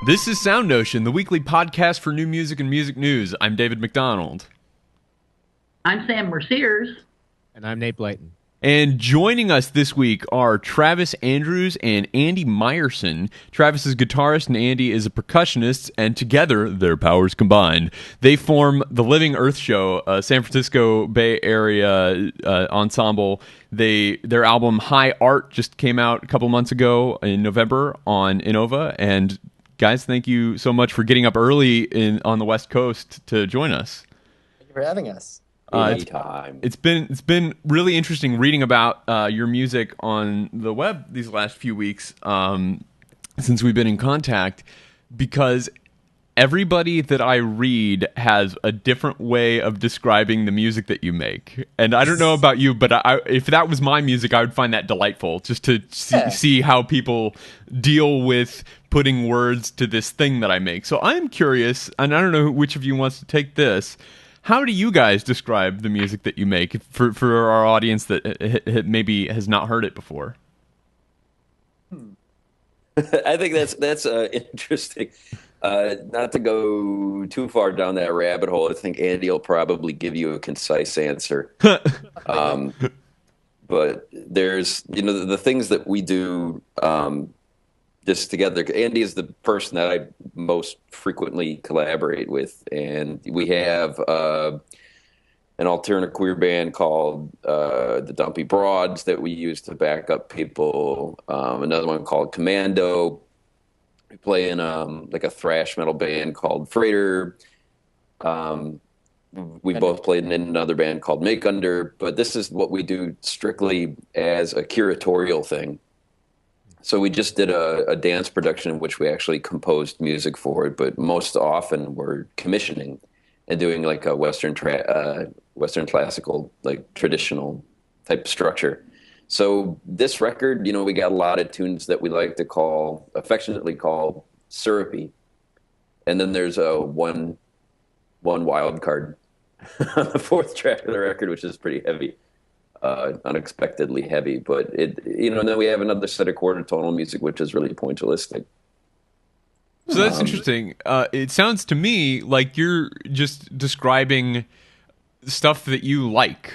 This is SoundNotion, the weekly podcast for new music and music news. I'm David McDonald. I'm Sam Merciers. And I'm Nate Blayton. And joining us this week are Travis Andrews and Andy Meyerson. Travis is a guitarist and Andy is a percussionist, and together, their powers combined, they form the Living Earth Show, a San Francisco Bay Area ensemble. Their album High Art just came out a couple months ago in November on Innova, and guys, thank you so much for getting up early on the West Coast to join us. Thank you for having us. It's been really interesting reading about your music on the web these last few weeks since we've been in contact, because everybody that I read has a different way of describing the music that you make. And I don't know about you, but if that was my music, I would find that delightful, just to see how people deal with putting words to this thing that I make. So I'm curious, and I don't know which of you wants to take this. How do you guys describe the music that you make for our audience that maybe has not heard it before? I think that's interesting. Not to go too far down that rabbit hole, I think Andy will probably give you a concise answer. But there's, the things that we do just together. Andy is the person that I most frequently collaborate with, and we have an alternate queer band called the Dumpy Broads that we use to back up people. Another one called Commando. We play in like a thrash metal band called Freighter. We both played in another band called Make Under, but this is what we do strictly as a curatorial thing. So we just did a dance production in which we actually composed music for it, but most often we're commissioning and doing like a Western classical, like traditional type structure. So this record, we got a lot of tunes that we like to affectionately call syrupy. And then there's one wild card on the fourth track of the record, which is pretty heavy. Unexpectedly heavy, but and then we have another set of quarter tonal music, which is really pointillistic. So that's interesting. It sounds to me like you're just describing stuff that you like,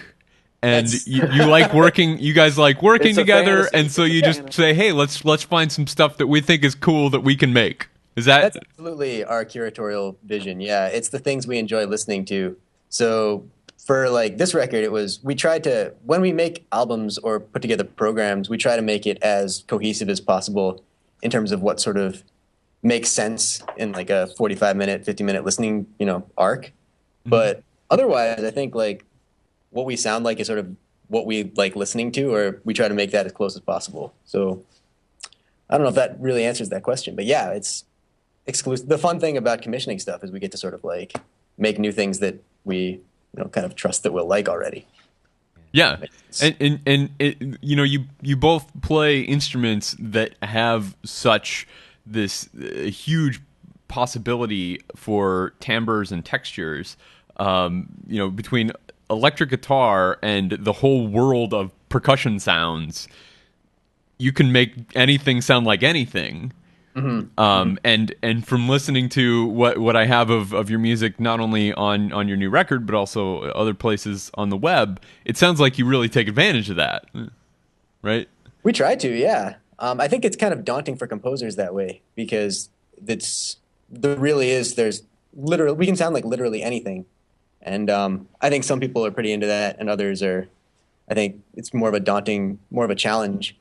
and you like working. You guys like working together, and so you just say, "Hey, let's find some stuff that we think is cool that we can make." That's absolutely our curatorial vision? Yeah, it's the things we enjoy listening to. So for like this record, we tried to, when we make albums or put together programs, we try to make it as cohesive as possible in terms of what sort of makes sense in like a 45-minute, 50-minute listening, arc. Mm-hmm. But otherwise, I think like what we sound like is sort of what we like listening to, or we try to make that as close as possible. So I don't know if that really answers that question, but yeah, it's exclusive. The fun thing about commissioning stuff is we get to sort of like make new things that we kind of trust that we'll like already. Yeah, and you both play instruments that have such this huge possibility for timbres and textures. Between electric guitar and the whole world of percussion sounds, you can make anything sound like anything. Mm-hmm. And from listening to what I have of your music, not only on your new record, but also other places on the web, it sounds like you really take advantage of that, right? We try to, yeah. I think it's kind of daunting for composers that way, because there's literally, we can sound like literally anything. And I think some people are pretty into that, and others are, I think it's more of a challenge.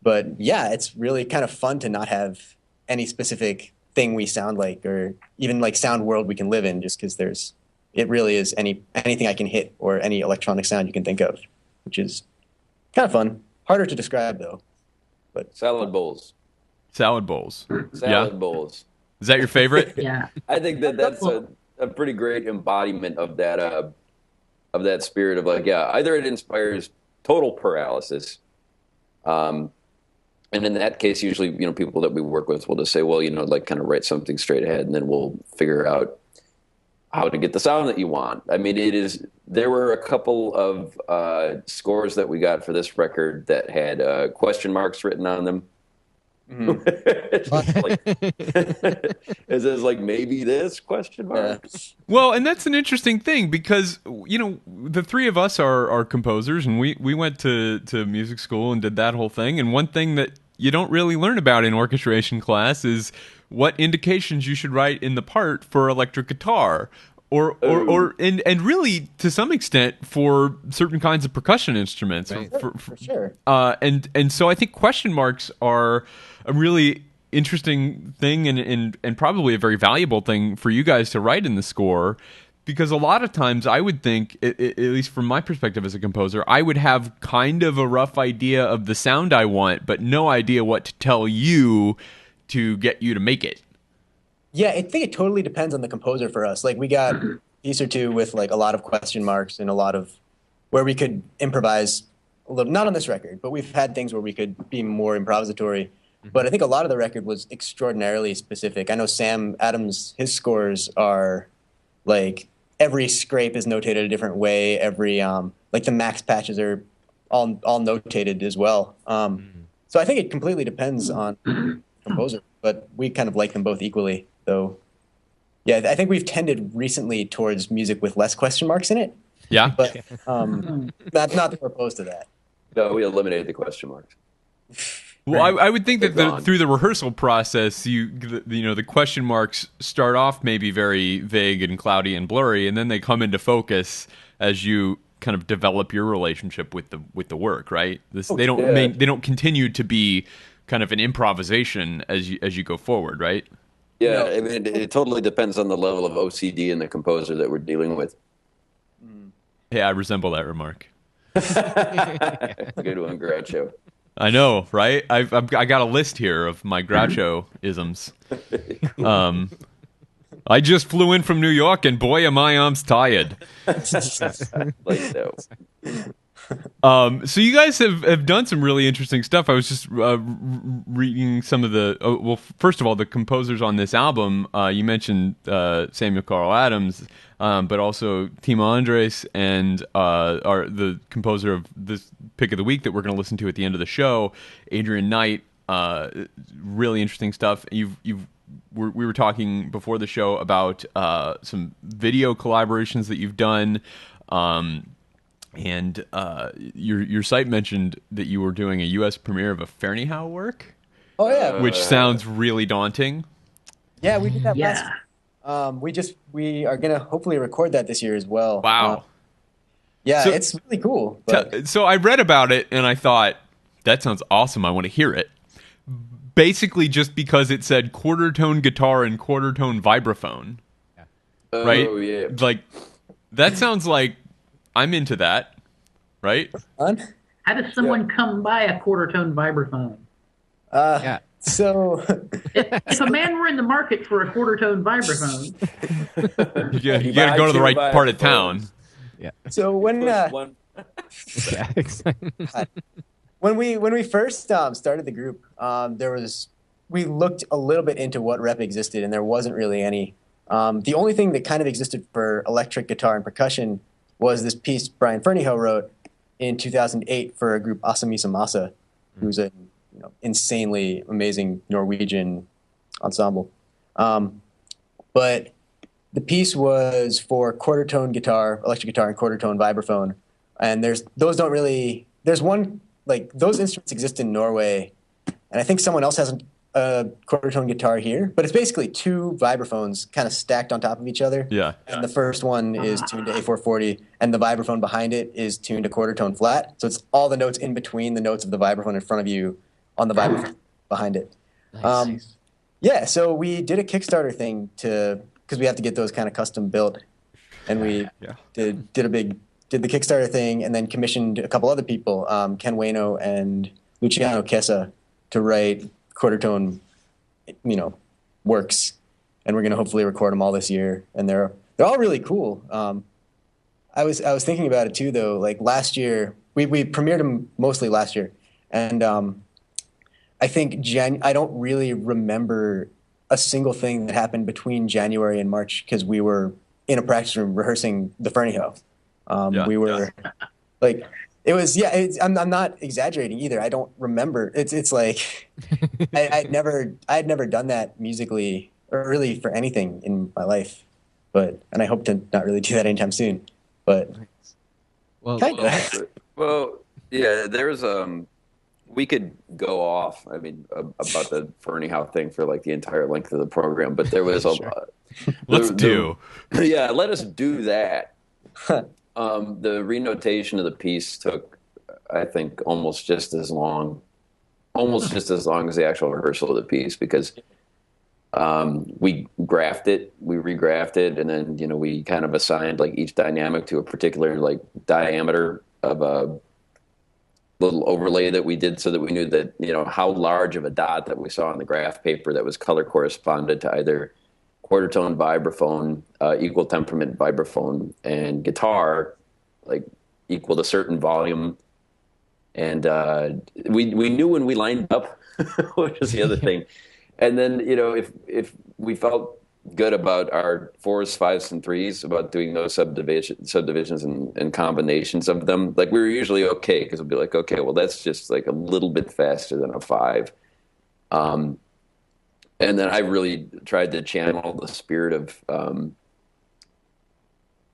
But yeah, it's really kind of fun to not have any specific thing we sound like, or even like sound world we can live in, just because it really is anything I can hit, or any electronic sound you can think of, which is kind of fun. Harder to describe though. But salad bowls. Salad bowls. Salad bowls. Is that your favorite? Yeah. I think that's a pretty great embodiment of that spirit of like, yeah, either it inspires total paralysis, and in that case, usually, people that we work with will just say, well, like kind of write something straight ahead, and then we'll figure out how to get the sound that you want. I mean, there were a couple of scores that we got for this record that had question marks written on them, Mhm. It's like, it says like maybe this question mark. Well, and that's an interesting thing because the three of us are composers, and we went to music school and did that whole thing. And one thing that you don't really learn about in orchestration class is what indications you should write in the part for electric guitar. And really to some extent for certain kinds of percussion instruments. Right. For sure. And so I think question marks are a really interesting thing and probably a very valuable thing for you guys to write in the score, because a lot of times I would think, at least from my perspective as a composer, I would have kind of a rough idea of the sound I want, but no idea what to tell you to get you to make it. Yeah, I think it totally depends on the composer for us. Like we got a piece or two with like a lot of question marks and a lot of where we could improvise a little, not on this record, but we've had things where we could be more improvisatory. But I think a lot of the record was extraordinarily specific. I know Sam Adams, his scores are like every scrape is notated a different way. Every like the max patches are all notated as well. So I think it completely depends on the composer, but we kind of like them both equally. So yeah, I think we've tended recently towards music with less question marks in it. Yeah. But not that we're opposed to that. No, we eliminated the question marks. Well, I would think that They're gone. through the rehearsal process, the question marks start off maybe very vague and cloudy and blurry, and then they come into focus as you kind of develop your relationship with the work, right? They don't continue to be kind of an improvisation as you go forward, right? Yeah, I mean, it totally depends on the level of OCD in the composer that we're dealing with. Yeah, I resemble that remark. Good one, Groucho. I know, right? I got a list here of my Groucho isms. I just flew in from New York, and boy, am my arms tired. Like, no. So you guys have done some really interesting stuff. I was just reading some of the first of all, the composers on this album. You mentioned Samuel Carl Adams, but also Timo Andres and are the composer of this pick of the week that we're going to listen to at the end of the show, Adrian Knight. Really interesting stuff. We were talking before the show about some video collaborations that you've done. And your site mentioned that you were doing a U.S. premiere of a Ferneyhough work. Oh yeah, which sounds really daunting. Yeah, we did that last year. We are gonna hopefully record that this year as well. Wow. Yeah, So- it's really cool. But So I read about it and I thought, that sounds awesome. I want to hear it. Basically, just because it said quarter tone guitar and quarter tone vibraphone, right? Oh, yeah. Like that sounds like I'm into that, right? fun. How does someone come by a quarter tone vibraphone? Yeah. So If a man were in the market for a quarter tone vibraphone, You got to go to the right part of town. so when One. Yeah, exactly. when we first started the group, we looked a little bit into what rep existed, and there wasn't really any. The only thing that kind of existed for electric guitar and percussion was this piece Brian Ferneyhough wrote in 2008 for a group Asamisa Masa, who's a insanely amazing Norwegian ensemble. But the piece was for quarter tone guitar, electric guitar, and quarter tone vibraphone. And those instruments exist in Norway, and I think someone else has a quarter tone guitar here, but it's basically two vibraphones kind of stacked on top of each other. Yeah. And the first one is tuned to A440, and the vibraphone behind it is tuned to quarter tone flat. So it's all the notes in between the notes of the vibraphone in front of you on the vibraphone behind it. Nice. Yeah, so we did a Kickstarter thing because we have to get those kind of custom built, and we did the Kickstarter thing, and then commissioned a couple other people, Ken Wayno and Luciano Kessa, to write quarter tone, works, and we're gonna hopefully record them all this year, and they're all really cool. I was thinking about it too, though. Like last year, we premiered them mostly last year, and I think I don't really remember a single thing that happened between January and March because we were in a practice room rehearsing the Ferneyhough. We were like It was, yeah. I'm not exaggerating either. I don't remember. It's like I'd never done that musically or really for anything in my life, and I hope to not really do that anytime soon. But Well, kind of. Well, yeah, there's we could go off. I mean, about the Fernie Howe thing for like the entire length of the program, but there was a Let's do. Yeah, let us do that. The renotation of the piece took, I think, almost just as long as the actual rehearsal of the piece, because we regraphed it, and then we kind of assigned like each dynamic to a particular like diameter of a little overlay that we did, so that we knew that how large of a dot that we saw on the graph paper that was color corresponded to either quarter tone vibraphone, equal temperament vibraphone, and guitar, like equal to certain volume. And we knew when we lined up, which is the other thing. And then if we felt good about our 4s, 5s, and 3s, about doing those subdivisions and combinations of them, like we were usually okay, because we'll be like, okay, well that's just like a little bit faster than a 5. And then I really tried to channel the spirit of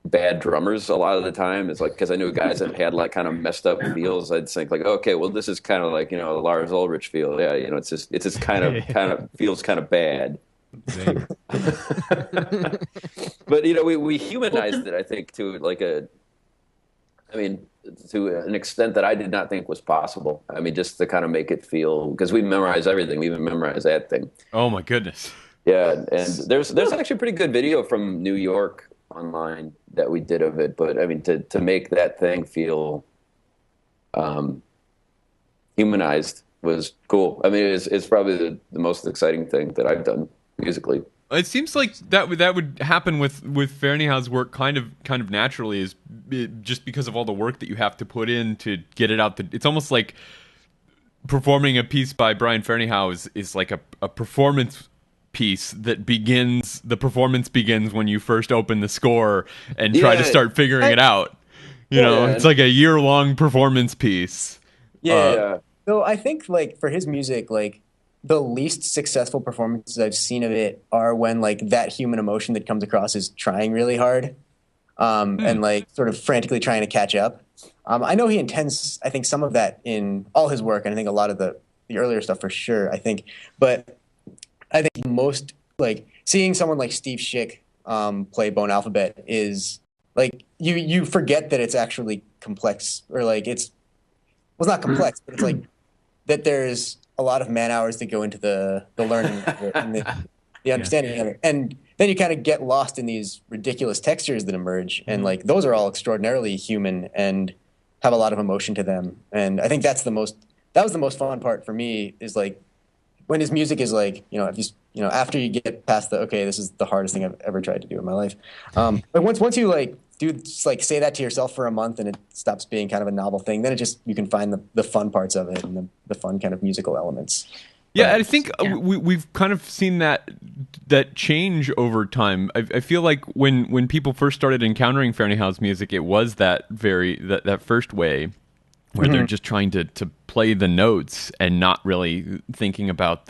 bad drummers a lot of the time. It's like, because I knew guys that had like kind of messed up feels, I'd think like, okay, well this is kind of like the Lars Ulrich feel. Yeah, it's just kind of feels kind of bad. But we humanized it, I think, to like to an extent that I did not think was possible. I mean, just to kind of make it feel, because we memorize everything. We even memorize that thing. Oh my goodness. Yeah, and there's actually a pretty good video from New York online that we did of it. But I mean, to make that thing feel humanized was cool. I mean, it's probably the most exciting thing that I've done musically. It seems like that would happen with Fernie Howe's work kind of naturally, is just because of all the work that you have to put in to get it out. It's almost like performing a piece by Brian Fernie Howe is like a performance piece that begins. The performance begins when you first open the score and try to start figuring it out. It's like a year-long performance piece. Yeah. So I think like for his music, like the least successful performances I've seen of it are when like that human emotion that comes across is trying really hard, and like sort of frantically trying to catch up. I know he intends, I think, some of that in all his work, and I think a lot of the earlier stuff for sure, I think. But I think most, like, seeing someone like Steve Schick play Bone Alphabet is like you forget that it's actually complex, or like it's not complex, but it's like that there's a lot of man hours that go into the learning of it and the understanding of it. And then you kind of get lost in these ridiculous textures that emerge. And like, those are all extraordinarily human and have a lot of emotion to them. And I think that was the most fun part for me, is like when his music is like, after you get past okay, this is the hardest thing I've ever tried to do in my life. But once you like say that to yourself for a month and it stops being kind of a novel thing, then you can find the fun parts of it and the fun kind of musical elements. Yeah, I think we've kind of seen that change over time. I feel like when people first started encountering Fernie Howe's music, it was that first way where they're just trying to play the notes and not really thinking about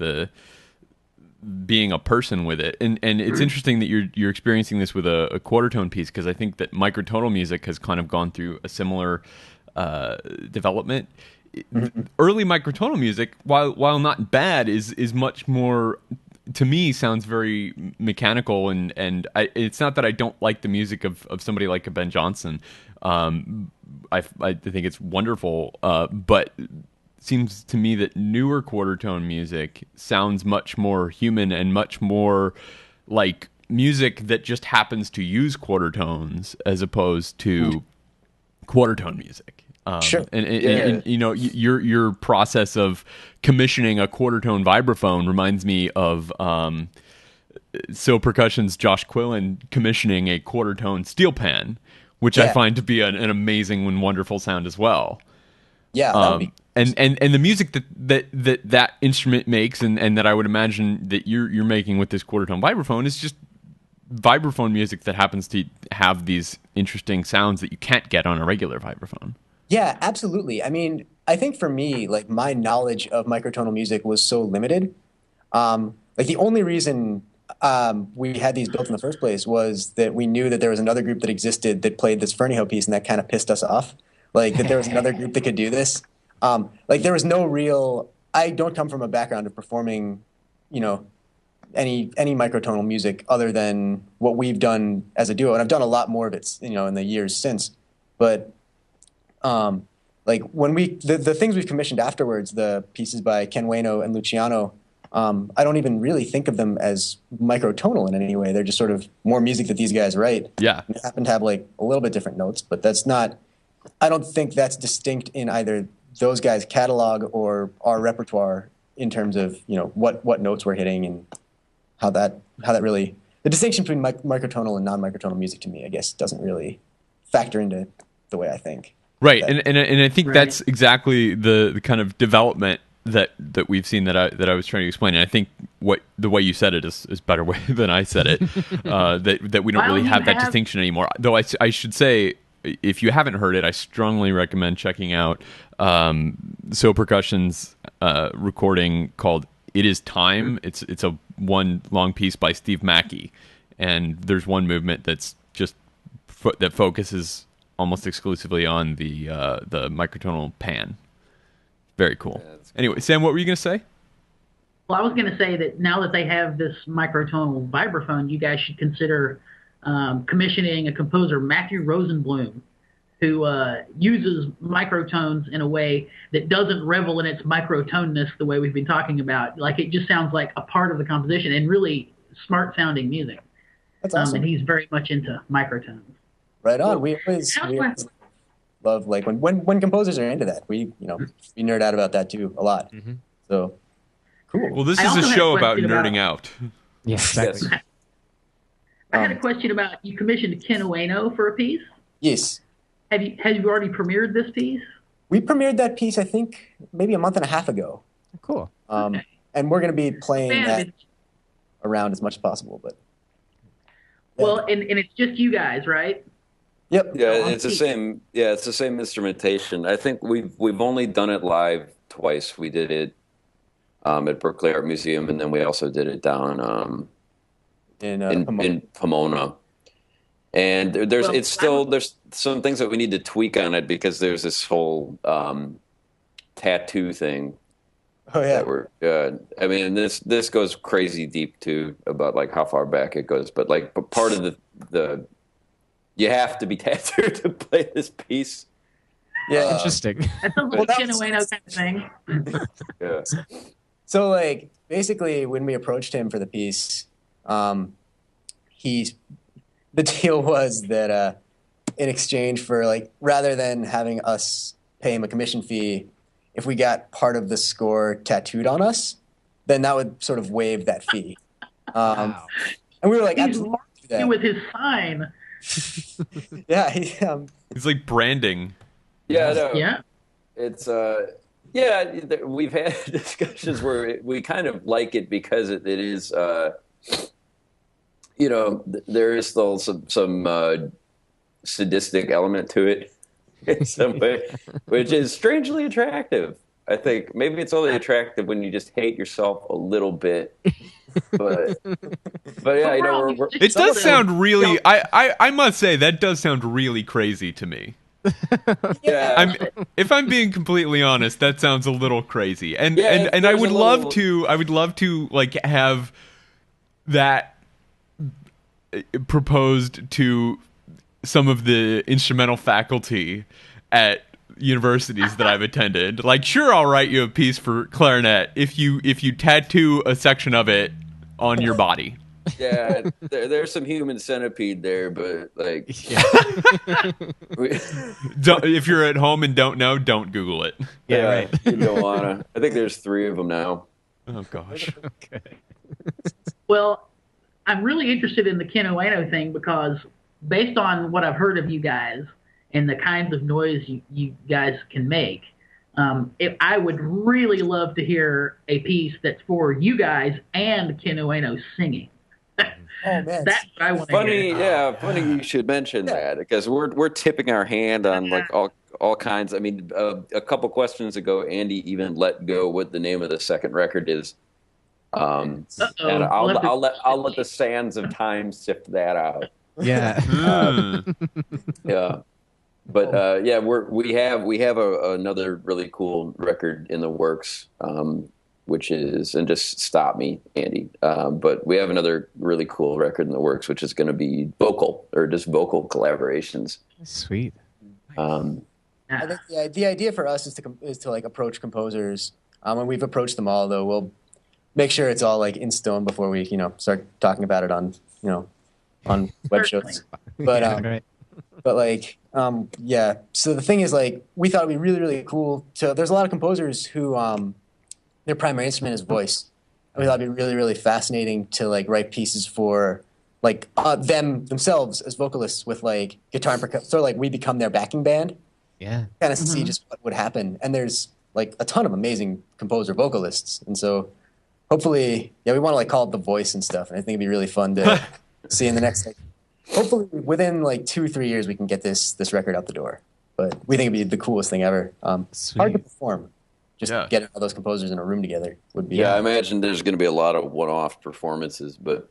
being a person with it. And it's interesting that you're experiencing this with a quarter tone piece, because I think that microtonal music has kind of gone through a similar development. Early microtonal music, while not bad, is much more, to me, sounds very mechanical, and it's not that I don't like the music of somebody like a Ben Johnson. I think it's wonderful, but seems to me that newer quarter tone music sounds much more human and much more like music that just happens to use quarter tones as opposed to quarter tone music. Sure. And your process of commissioning a quarter tone vibraphone reminds me of So Percussion's Josh Quillen commissioning a quarter tone steel pan, which I find to be an amazing and wonderful sound as well. Yeah, that would be. And the music that instrument makes, and that I would imagine that you're making with this quarter tone vibraphone, is just vibraphone music that happens to have these interesting sounds that you can't get on a regular vibraphone. Yeah, absolutely. I mean, I think for me, like my knowledge of microtonal music was so limited. Like the only reason we had these built in the first place was that we knew that there was another group that existed that played this Fernieho piece, and that kind of pissed us off. Like that there was another group that could do this. Like there was no real. I don't come from a background of performing, you know, any microtonal music other than what we've done as a duo, and I've done a lot more of it, you know, in the years since. But like when the things we've commissioned afterwards, the pieces by Ken Ueno and Luciano, I don't even really think of them as microtonal in any way. They're just sort of more music that these guys write. Yeah. They happen to have like a little bit different notes, but that's not, I don't think that's distinct in either those guys' catalog or our repertoire in terms of, you know, what notes we're hitting and how that really, the distinction between microtonal and non-microtonal music to me, I guess, doesn't really factor into the way I think. Right, and I think that's exactly the kind of development that we've seen that I was trying to explain. And I think the way you said it is better way than I said it. That we don't really have that distinction anymore. Though I should say, if you haven't heard it, I strongly recommend checking out So Percussion's recording called "It Is Time." It's a one long piece by Steve Mackey, and there's one movement that's just that focuses almost exclusively on the microtonal pan. Very cool. Yeah, anyway, Sam, what were you going to say? Well, I was going to say that now that they have this microtonal vibraphone, you guys should consider commissioning a composer, Matthew Rosenblum, who uses microtones in a way that doesn't revel in its microtoneness the way we've been talking about. Like, it just sounds like a part of the composition and really smart-sounding music. That's awesome. And he's very much into microtones. Right on. We always love, like, when composers are into that. We nerd out about that too a lot. Mm-hmm. So cool. Well, this is a show about nerding out. Yeah, exactly. I had a question about, you commissioned Ken Ueno for a piece? Yes. Have you already premiered this piece? We premiered that piece, I think, maybe a month and a half ago. Cool. Okay. And we're going to be playing that around as much as possible. But well, and it's just you guys, right? Yep. Yeah, it's the same. Yeah, it's the same instrumentation. I think we've only done it live twice. We did it at Berkeley Art Museum, and then we also did it down in Pomona. And there's some things that we need to tweak on it because there's this whole tattoo thing. Oh yeah. I mean, this goes crazy deep too about like how far back it goes, but part of the you have to be tattooed to play this piece. Yeah, interesting. That sounds like a Ken Ueno kind of thing. Yeah. So like basically, when we approached him for the piece, the deal was that in exchange for, like, rather than having us pay him a commission fee, if we got part of the score tattooed on us, then that would sort of waive that fee. Wow. And we were like, absolutely. With his sign. Yeah, it's like branding. Yeah, no, yeah. It's we've had discussions where we kind of like it because it is there is still some sadistic element to it in some way, which is strangely attractive. I think maybe it's only attractive when you just hate yourself a little bit. But yeah, it does sound really. I must say that does sound really crazy to me. Yeah. If I'm being completely honest, that sounds a little crazy, and I would love to like have that proposed to some of the instrumental faculty at universities that I've attended. Like, sure, I'll write you a piece for clarinet if you tattoo a section of it on your body. Yeah, there's some human centipede there, but like, if you're at home and don't know, don't Google it. Yeah, right. You don't wanna. I think there's 3 of them now. Oh gosh. Okay. Well, I'm really interested in the Ken Ueno thing because based on what I've heard of you guys and the kinds of noise you guys can make, I would really love to hear a piece that's for you guys and Ken Ueno singing. Oh man, that's what I want to funny. hear. Yeah, funny you should mention that because we're tipping our hand on like all all kinds. I mean, a couple questions ago, Andy even let go what the name of the second record is. And I'll let the sands of time sift that out. Yeah. Yeah. But yeah, we have another really cool record in the works, which is, and just stop me, Andy. But we have another really cool record in the works, which is going to be vocal collaborations. Sweet. I think the idea for us is to like approach composers. When we've approached them all, though, we'll make sure it's all like in stone before we start talking about it on web shows. But Right. but like so the thing is, like, we thought it'd be really, really cool to, there's a lot of composers who their primary instrument is voice. And we thought it'd be really, really fascinating to like write pieces for like themselves as vocalists with like guitar and percussion, so like we become their backing band. Yeah. Kind of see just what would happen. And there's like a ton of amazing composer vocalists, and so hopefully, we want to like call it The Voice and stuff, and I think it'd be really fun to see in the next, like, hopefully within like 2-3 years we can get this record out the door. But we think it'd be the coolest thing ever. Hard to perform. Just getting all those composers in a room together would be. Yeah, I imagine there's going to be a lot of one-off performances, but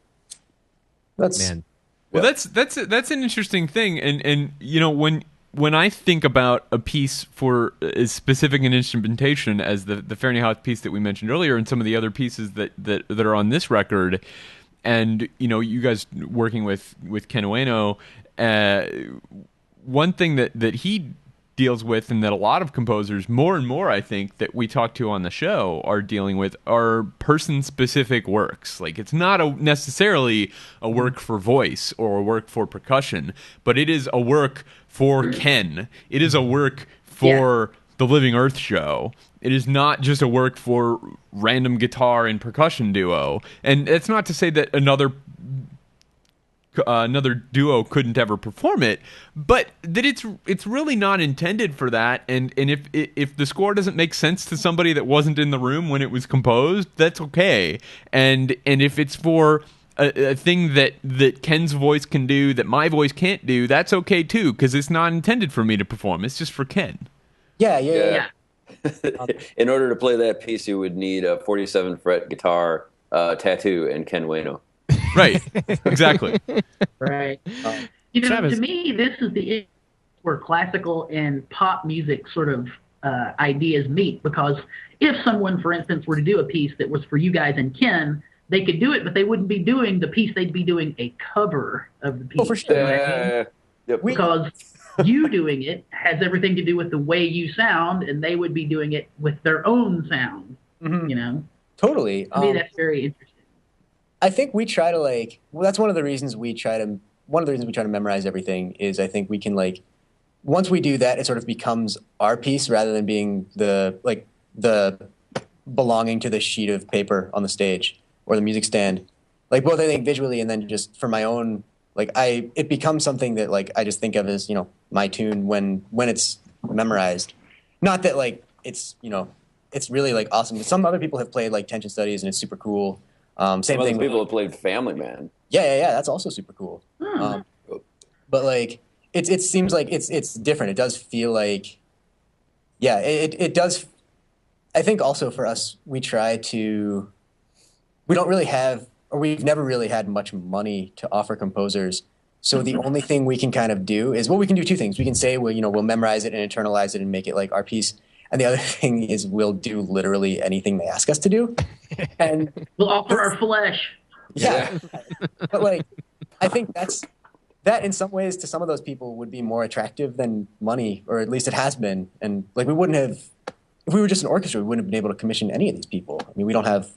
that's Man. Well, that's an interesting thing, and when I think about a piece for as specific an instrumentation as the Fahrenheit piece that we mentioned earlier, and some of the other pieces that are on this record, and you guys working with Ken Ueno, one thing that he deals with, and that a lot of composers more and more, I think, that we talk to on the show are dealing with, are person-specific works. Like, it's not necessarily a work for voice or a work for percussion, but it is a work for Ken. It is a work for the Living Earth show. It is not just a work for random guitar and percussion duo. And it's not to say that another duo couldn't ever perform it, but that it's really not intended for that. And if the score doesn't make sense to somebody that wasn't in the room when it was composed, that's okay. And if it's for a thing that Ken's voice can do that my voice can't do, that's okay too, because it's not intended for me to perform. It's just for Ken. Yeah. In order to play that piece, you would need a 47 fret guitar, tattoo, and Ken Ueno. Right. Exactly. Right. To me, this is the where classical and pop music sort of ideas meet, because if someone, for instance, were to do a piece that was for you guys and Ken, they could do it, but they wouldn't be doing the piece. They'd be doing a cover of the piece. Oh, for sure. You know what I mean? Yep. Because you doing it has everything to do with the way you sound, and they would be doing it with their own sound. Totally. To me, that's very interesting. I think we try to that's one of the reasons we try to memorize everything is, I think we can, like, once we do that, it sort of becomes our piece rather than being the belonging to the sheet of paper on the stage or the music stand. Like, both, I think, visually, and then just for my own, like, it becomes something that, like, I just think of as, my tune when it's memorized. Not that, like, it's, it's really, like, awesome. Some other people have played, like, tension studies, and it's super cool. Same thing. People have played Family Man. Yeah. That's also super cool. But like, it seems like it's different. It does feel like, it does. I think also for us, we don't really have, or we've never really had much money to offer composers. So the only thing we can kind of do is, we can do two things. We can say, we'll memorize it and internalize it and make it like our piece. And the other thing is, we'll do literally anything they ask us to do. And we'll offer our flesh. Yeah. But like, I think that in some ways to some of those people would be more attractive than money, or at least it has been. And like, we wouldn't have, if we were just an orchestra, we wouldn't have been able to commission any of these people. I mean, we don't have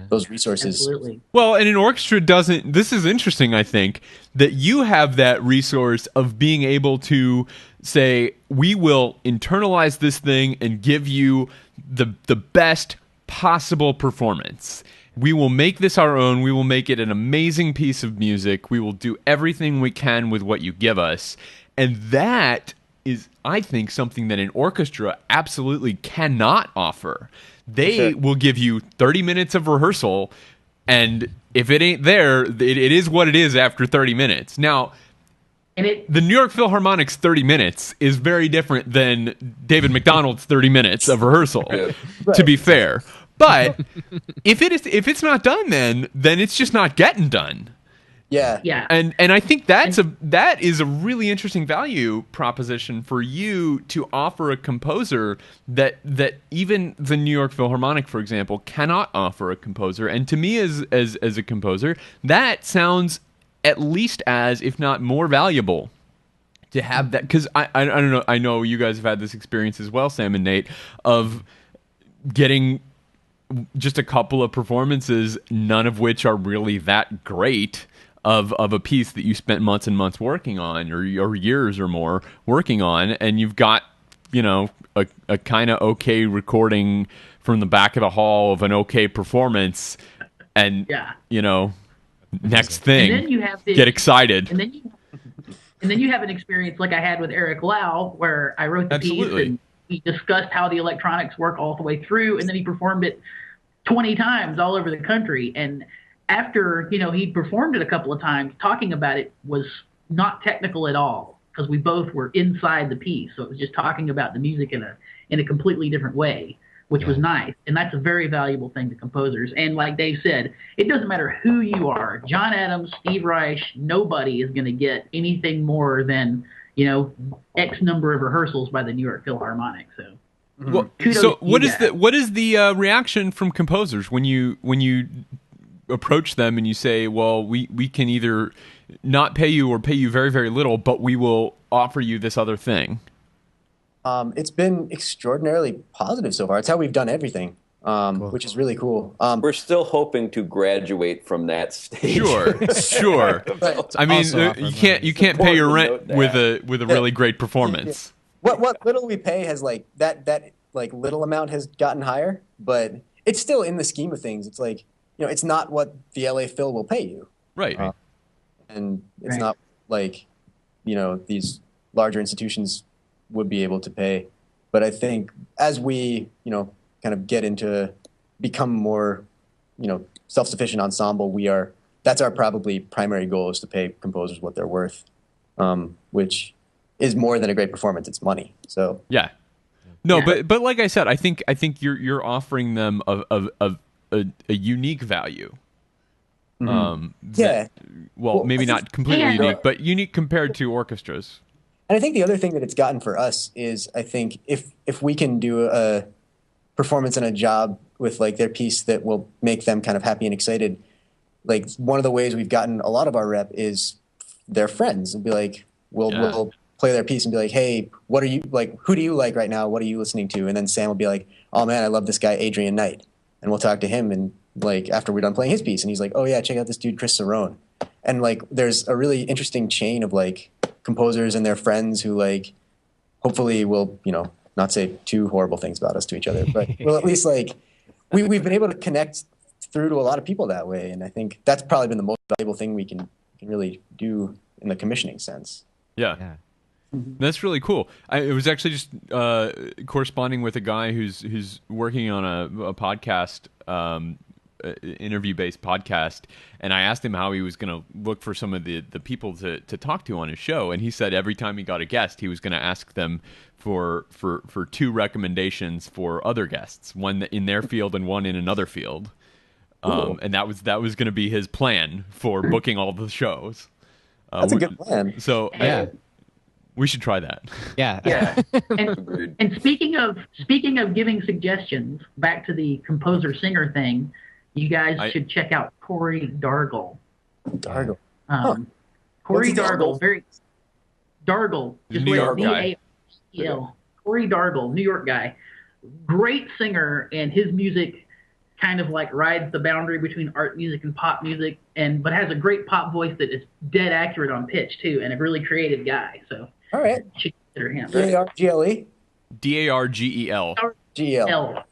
those resources. Absolutely. Well, and an orchestra doesn't, this is interesting, I think, that you have that resource of being able to say, we will internalize this thing and give you the best possible performance. We will make this our own. We will make it an amazing piece of music. We will do everything we can with what you give us. And that is, I think, something that an orchestra absolutely cannot offer. They will give you 30 minutes of rehearsal, and if it ain't there, it is what it is after 30 minutes. Now, the New York Philharmonic's 30 minutes is very different than David McDonald's 30 minutes of rehearsal, to be fair. But if it's not done, then it's just not getting done. Yeah. And I think that is a really interesting value proposition for you to offer a composer that even the New York Philharmonic, for example, cannot offer a composer. And to me, as a composer, that sounds at least as, if not more valuable, to have that. Because I don't know, I know you guys have had this experience as well, Sam and Nate, of getting just a couple of performances, none of which are really that great, of a piece that you spent months and months working on, or years or more working on, and you've got, a kind of okay recording from the back of the hall of an okay performance, and next thing, and then you have get excited, and then you have an experience like I had with Eric Lau, where I wrote the piece and he discussed how the electronics work all the way through, and then he performed it 20 times all over the country. And after, he performed it a couple of times, talking about it was not technical at all, because we both were inside the piece. So it was just talking about the music in a completely different way, which was nice. And that's a very valuable thing to composers. And like Dave said, it doesn't matter who you are. John Adams, Steve Reich, nobody is going to get anything more than, X number of rehearsals by the New York Philharmonic. So, well, so what is the reaction from composers when you approach them and you say, well, we can either not pay you or pay you very, very little, but we will offer you this other thing? It's been extraordinarily positive so far. It's how we've done everything, which is really cool. We're still hoping to graduate from that stage. Sure. I mean, you can't pay your rent with a really great performance. What little we pay has that little amount has gotten higher, but it's still in the scheme of things. It's like, it's not what the LA Phil will pay you. Right. And it's not like, these larger institutions would be able to pay. But I think as we, kind of get into become more, self-sufficient ensemble, that's our probably primary goal, is to pay composers what they're worth, which is more than a great performance. It's money. So yeah. No, but like I said, I think you're offering them a unique value. Well, maybe not completely unique, but unique compared to orchestras. And I think the other thing that it's gotten for us is, I think if we can do a performance and a job with their piece that will make them kind of happy and excited, one of the ways we've gotten a lot of our rep is their friends, and be like, we'll play their piece and be like, hey, what are you who do you like right now? What are you listening to? And then Sam will be like, oh man, I love this guy Adrian Knight. And we'll talk to him, and after we're done playing his piece, and he's like, oh yeah, check out this dude Chris Cerrone. And there's a really interesting chain of composers and their friends who hopefully will not say too horrible things about us to each other, but well, at least we've been able to connect through to a lot of people that way. And I think that's probably been the most valuable thing we can really do in the commissioning sense. Yeah. That's really cool. I was actually just corresponding with a guy who's working on a podcast, interview-based podcast, and I asked him how he was going to look for some of the people to talk to on his show, and he said every time he got a guest, he was going to ask them for 2 recommendations for other guests, one in their field and one in another field, and that was going to be his plan for booking all the shows. That's a good plan. So we should try that. Yeah. And speaking of giving suggestions, back to the composer-singer thing, you guys should check out Corey Dargle. Dargle. Corey Dargle, Dargle, just New York guy. Corey Dargle, New York guy. Great singer, and his music kind of rides the boundary between art music and pop music, but has a great pop voice that is dead accurate on pitch too, and a really creative guy. So all right, you should consider him. Dargle. Dargel. L.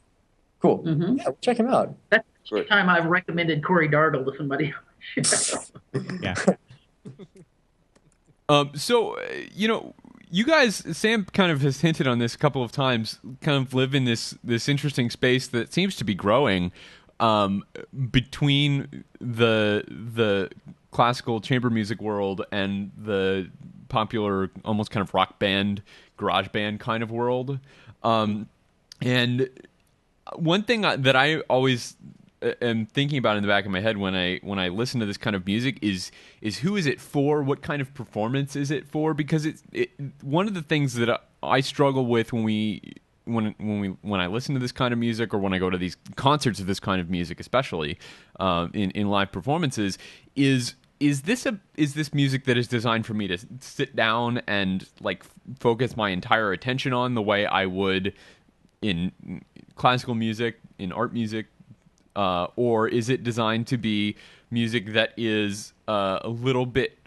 Cool. Mm-hmm. Yeah, check him out. That's the time I've recommended Corey Dargle to somebody. Yeah. So you guys, Sam kind of has hinted on this a couple of times, kind of live in this interesting space that seems to be growing between the classical chamber music world and the popular, almost kind of rock band, garage band kind of world. And one thing that I always am thinking about in the back of my head when I listen to this kind of music is who is it for? What kind of performance is it for? Because it one of the things that I struggle with when I listen to this kind of music, or when I go to these concerts of this kind of music, especially in live performances, is this music that is designed for me to sit down and like focus my entire attention on the way I would in classical music, in art music, or is it designed to be music that is a little bit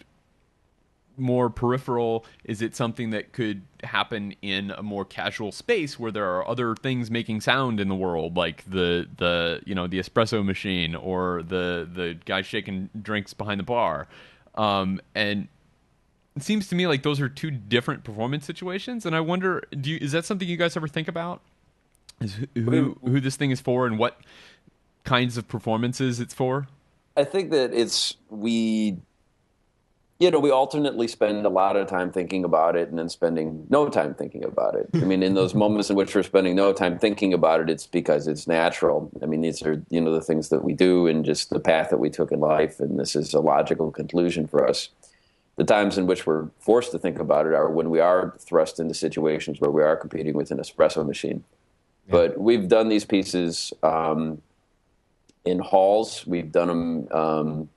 more peripheral? Is it something that could happen in a more casual space where there are other things making sound in the world, like the espresso machine or the guy shaking drinks behind the bar? And it seems to me like those are two different performance situations. And I wonder, is that something you guys ever think about? Is who this thing is for and what kinds of performances it's for? I think that we alternately spend a lot of time thinking about it and then spending no time thinking about it. I mean, in those moments in which we're spending no time thinking about it, it's because it's natural. I mean, these are, the things that we do and just the path that we took in life, and this is a logical conclusion for us. The times in which we're forced to think about it are when we are thrust into situations where we are competing with an espresso machine. Yeah. But we've done these pieces in halls. We've done them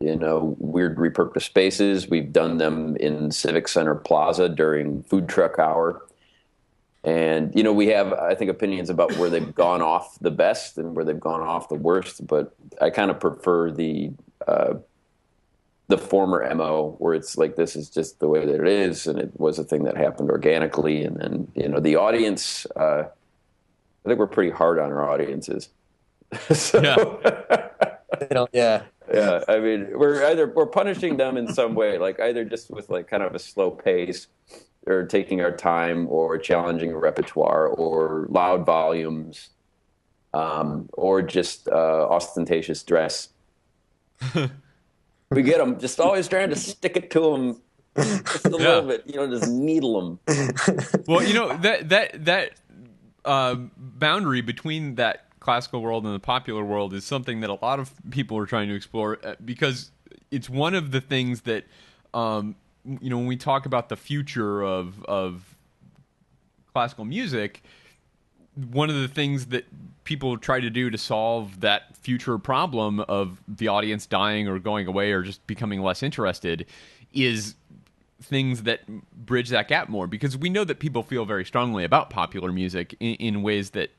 weird repurposed spaces. We've done them in Civic Center Plaza during food truck hour. And, we have, I think, opinions about where they've gone off the best and where they've gone off the worst. But I kind of prefer the former MO, where it's like, this is just the way that it is. And it was a thing that happened organically. And then, the audience, I think we're pretty hard on our audiences. So, yeah. Yeah, I mean, we're punishing them in some way, like either just with like kind of a slow pace, or taking our time, or challenging a repertoire, or loud volumes, or just ostentatious dress. We get them just always trying to stick it to them just a little bit, just needle them. Well, that boundary between that classical world and the popular world is something that a lot of people are trying to explore, because it's one of the things that when we talk about the future of classical music, one of the things that people try to do to solve that future problem of the audience dying or going away or just becoming less interested is things that bridge that gap more, because we know that people feel very strongly about popular music in ways that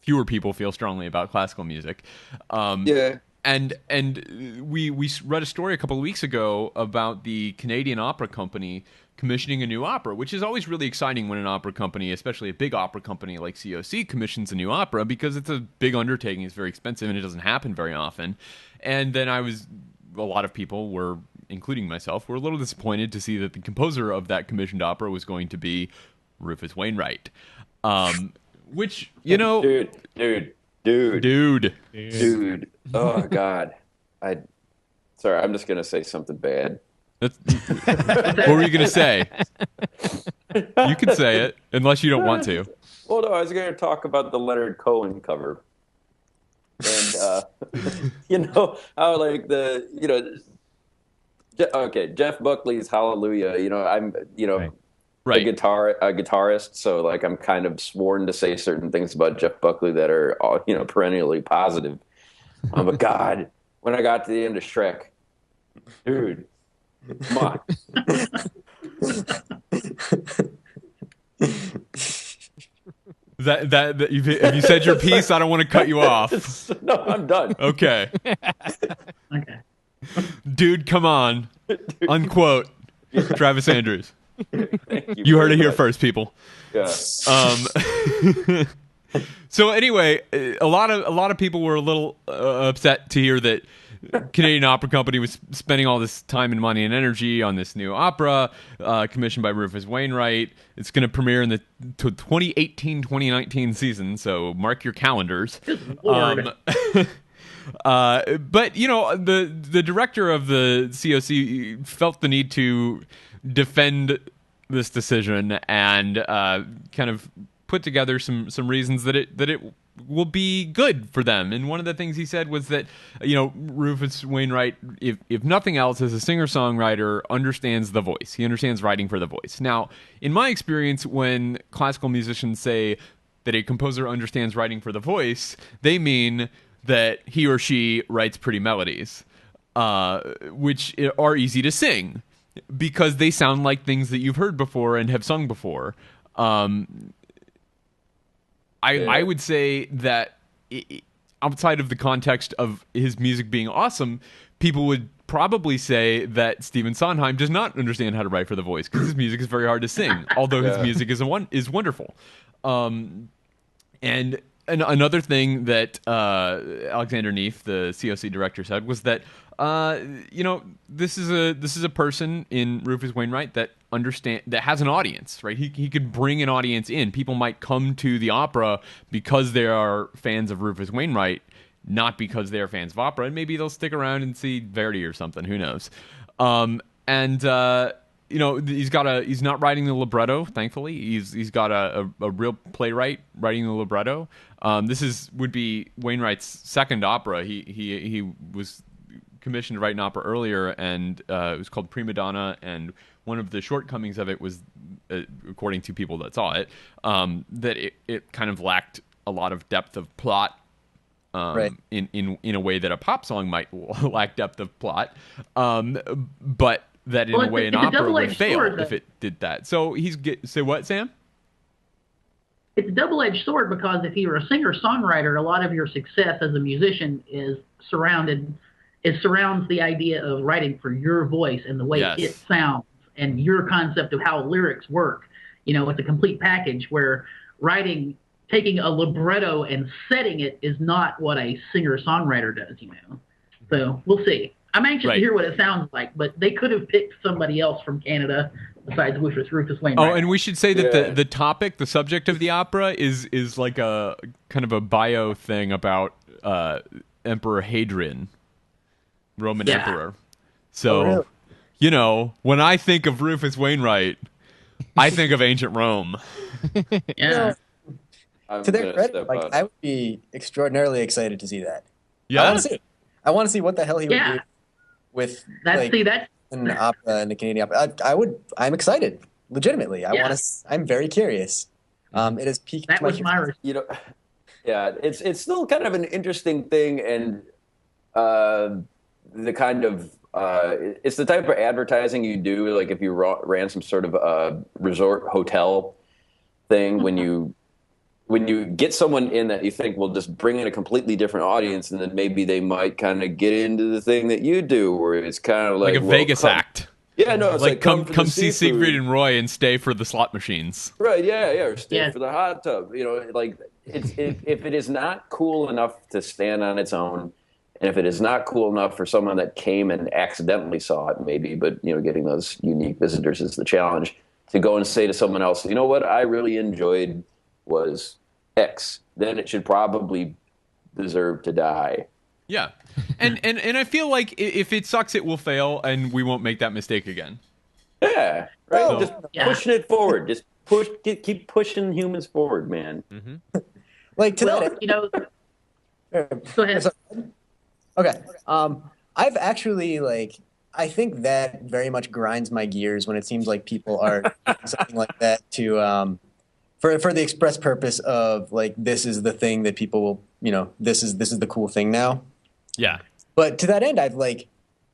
fewer people feel strongly about classical music. Yeah. And we read a story a couple of weeks ago about the Canadian Opera Company commissioning a new opera, which is always really exciting when an opera company, especially a big opera company like COC, commissions a new opera, because it's a big undertaking, it's very expensive, and it doesn't happen very often. And then a lot of people were, including myself, were a little disappointed to see that the composer of that commissioned opera was going to be Rufus Wainwright. Which, Dude. Oh, God. Sorry, I'm just going to say something bad. What were you going to say? You can say it, unless you don't want to. Well, no, I was going to talk about the Leonard Cohen cover. And, how, like, Jeff Buckley's Hallelujah, I'm, right. a guitarist, so like I'm kind of sworn to say certain things about Jeff Buckley that are perennially positive. But God, when I got to the end of Shrek, dude, come on. That have you said your piece? I don't want to cut you off. No, I'm done. Okay. Okay. Dude, come on. Dude. Unquote. Travis Andrews. You heard it here first, people. Yeah. So anyway, a lot of people were a little upset to hear that Canadian Opera Company was spending all this time and money and energy on this new opera commissioned by Rufus Wainwright. It's going to premiere in the 2018-2019 season, so mark your calendars. But the director of the COC felt the need to defend this decision and kind of put together some reasons that it will be good for them. And one of the things he said was that Rufus Wainwright, if nothing else, as a singer-songwriter, understands the voice. He understands writing for the voice. Now, in my experience, when classical musicians say that a composer understands writing for the voice, they mean that he or she writes pretty melodies, which are easy to sing because they sound like things that you've heard before and have sung before. I would say that outside of the context of his music being awesome, people would probably say that Stephen Sondheim does not understand how to write for the voice because his music is very hard to sing, although his music is wonderful. And another thing that Alexander Neef, the COC director, said was that this is a person in Rufus Wainwright that has an audience, right? He could bring an audience in. People might come to the opera because they are fans of Rufus Wainwright, not because they are fans of opera. And maybe they'll stick around and see Verdi or something. Who knows? He's not writing the libretto, thankfully. He's got a real playwright writing the libretto. This would be Wainwright's second opera. He was commissioned to write an opera earlier, and it was called Prima Donna, and one of the shortcomings of it was, according to people that saw it, that it kind of lacked a lot of depth of plot, in a way that a pop song might lack depth of plot, but that in a way an opera would fail if it did that. So say what, Sam? It's a double-edged sword because if you're a singer-songwriter, a lot of your success as a musician surrounds the idea of writing for your voice and the way it sounds and your concept of how lyrics work. It's a complete package where taking a libretto and setting it is not what a singer-songwriter does, So we'll see. I'm anxious to hear what it sounds like, but they could have picked somebody else from Canada besides Rufus Wainwright. Oh, and we should say that the subject of the opera is like a kind of a bio thing about Emperor Hadrian, Roman emperor. So, when I think of Rufus Wainwright, I think of ancient Rome. Yeah. To their credit, I would be extraordinarily excited to see that. Yeah. I want to see what the hell he would do with an opera and the Canadian opera. I'm excited, legitimately. I'm very curious. It has piqued that my was my it's still kind of an interesting thing, and the kind of it's the type of advertising you do, like if you ran some sort of resort hotel thing, when you get someone in that you think will just bring in a completely different audience, and then maybe they might kind of get into the thing that you do, where it's kind of like a Vegas act. Yeah, no, it's like come see Siegfried and Roy and stay for the slot machines. Right? Yeah, or stay for the hot tub. Like if it is not cool enough to stand on its own, and if it is not cool enough for someone that came and accidentally saw it, maybe, but getting those unique visitors is the challenge. To go and say to someone else, what I really enjoyed was X, then it should probably deserve to die. Yeah. And I feel like if it sucks, it will fail, and we won't make that mistake again. Yeah, right. So, just pushing it forward. Just keep pushing humans forward, man. Mm-hmm. Go ahead. Okay. I've actually I think that very much grinds my gears when it seems like people are doing something like that to for the express purpose of this is the thing that people will this is the cool thing now. Yeah. But to that end, I've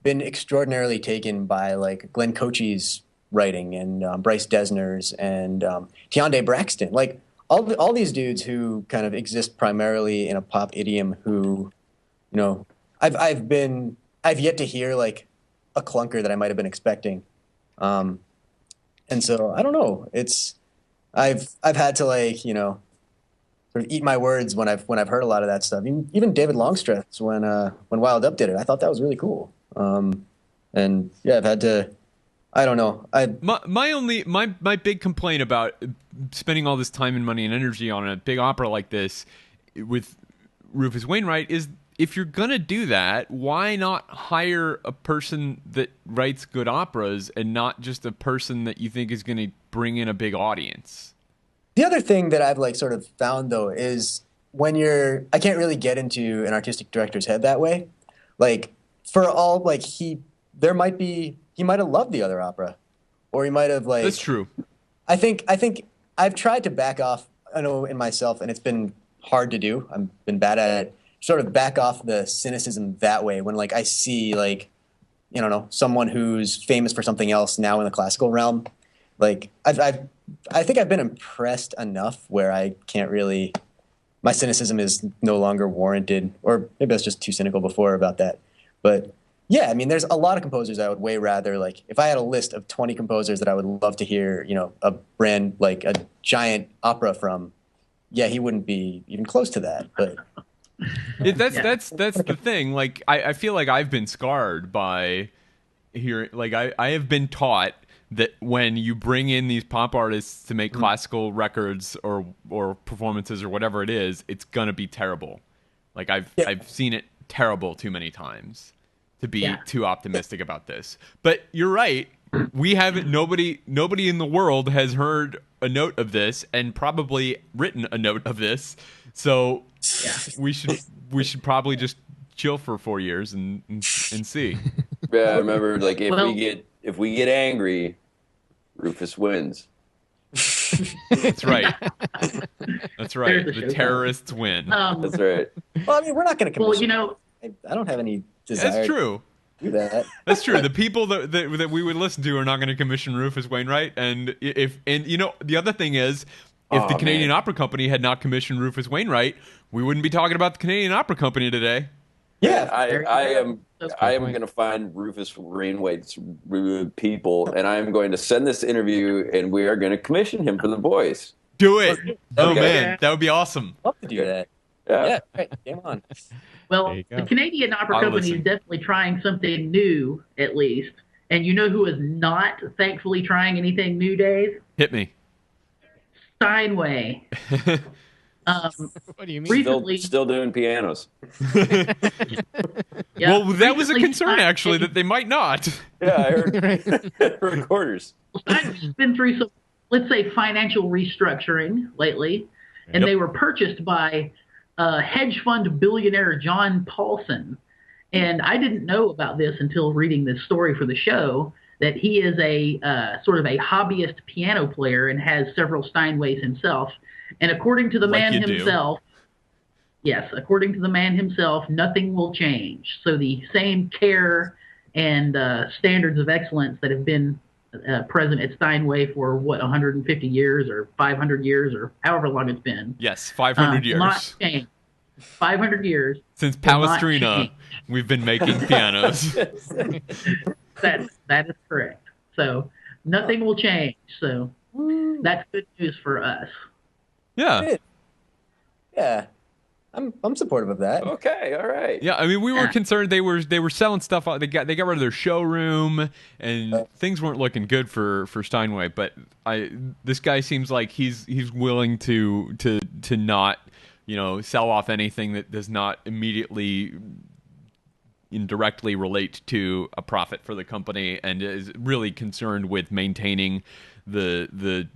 been extraordinarily taken by Glenn Cochie's writing and Bryce Desner's and Tiande Braxton. All these dudes who kind of exist primarily in a pop idiom who, I've yet to hear a clunker that I might have been expecting. And so I don't know. I've had to sort of eat my words when I've heard a lot of that stuff. Even David Longstreth when Wild Up did it, I thought that was really cool. And yeah, I've had to. I don't know. My big complaint about spending all this time and money and energy on a big opera like this with Rufus Wainwright is if you're gonna do that, why not hire a person that writes good operas and not just a person that you think is gonna bring in a big audience? The other thing that I've like sort of found though is when I can't really get into an artistic director's head that way. Like for all like he might have loved the other opera, or he might have like. That's true. I think I've tried to back off. I know in myself, and it's been hard to do. I've been bad at it. Sort of back off the cynicism that way when like I see like, you know, someone who's famous for something else now in the classical realm. Like I think I've been impressed enough where I can't really. My cynicism is no longer warranted, or maybe I was just too cynical before about that. But yeah, I mean, there's a lot of composers I would way rather, like, if I had a list of 20 composers that I would love to hear, you know, a brand, like a giant opera from, yeah, he wouldn't be even close to that. But that's the thing. Like, I feel like I've been scarred by hearing, like, I have been taught that when you bring in these pop artists to make classical records or performances or whatever it is, it's gonna be terrible. Like I've seen it terrible too many times to be too optimistic about this. But you're right. We haven't. Nobody in the world has heard a note of this and probably written a note of this. So we should probably just chill for 4 years and see. Yeah, I remember like if we get angry, Rufus wins. That's right. That's right. The terrorists win. That's right. Well, I mean, we're not going to. Well, you know, I don't have any desire. That's true. To do that. That's true. The people that we would listen to are not going to commission Rufus Wainwright, and you know the other thing is, if the Canadian Opera Company had not commissioned Rufus Wainwright, we wouldn't be talking about the Canadian Opera Company today. Yeah, I am going to find Rufus Wainwright's people, and I am going to send this interview, and we are going to commission him for the boys. Do it! Oh man, that would be awesome. Love to do that. Yeah, right. Game on. Well, the Canadian Opera Company is definitely trying something new, at least. And you know who is not, thankfully, trying anything new, Dave? Hit me. Steinway. What do you mean? Recently, Still doing pianos. Well, that was a concern, actually, that they might not. Yeah, I heard recorders. Steinway's been through some, let's say, financial restructuring lately, and they were purchased by hedge fund billionaire John Paulson. And I didn't know about this until reading this story for the show, that he is a sort of a hobbyist piano player and has several Steinways himself. And according to the man himself, according to the man himself, nothing will change. So the same care and standards of excellence that have been present at Steinway for 150 years or 500 years or however long it's been. Yes, 500 years. Not changed. 500 years. Since Palestrina, we've been making pianos. That is correct. So nothing will change. So that's good news for us. Yeah. Yeah. I'm supportive of that. Okay, all right. Yeah, I mean, we were concerned they were selling stuff. They got rid of their showroom, and things weren't looking good for Steinway. But this guy seems like he's willing to not, you know, sell off anything that does not immediately indirectly relate to a profit for the company, and is really concerned with maintaining the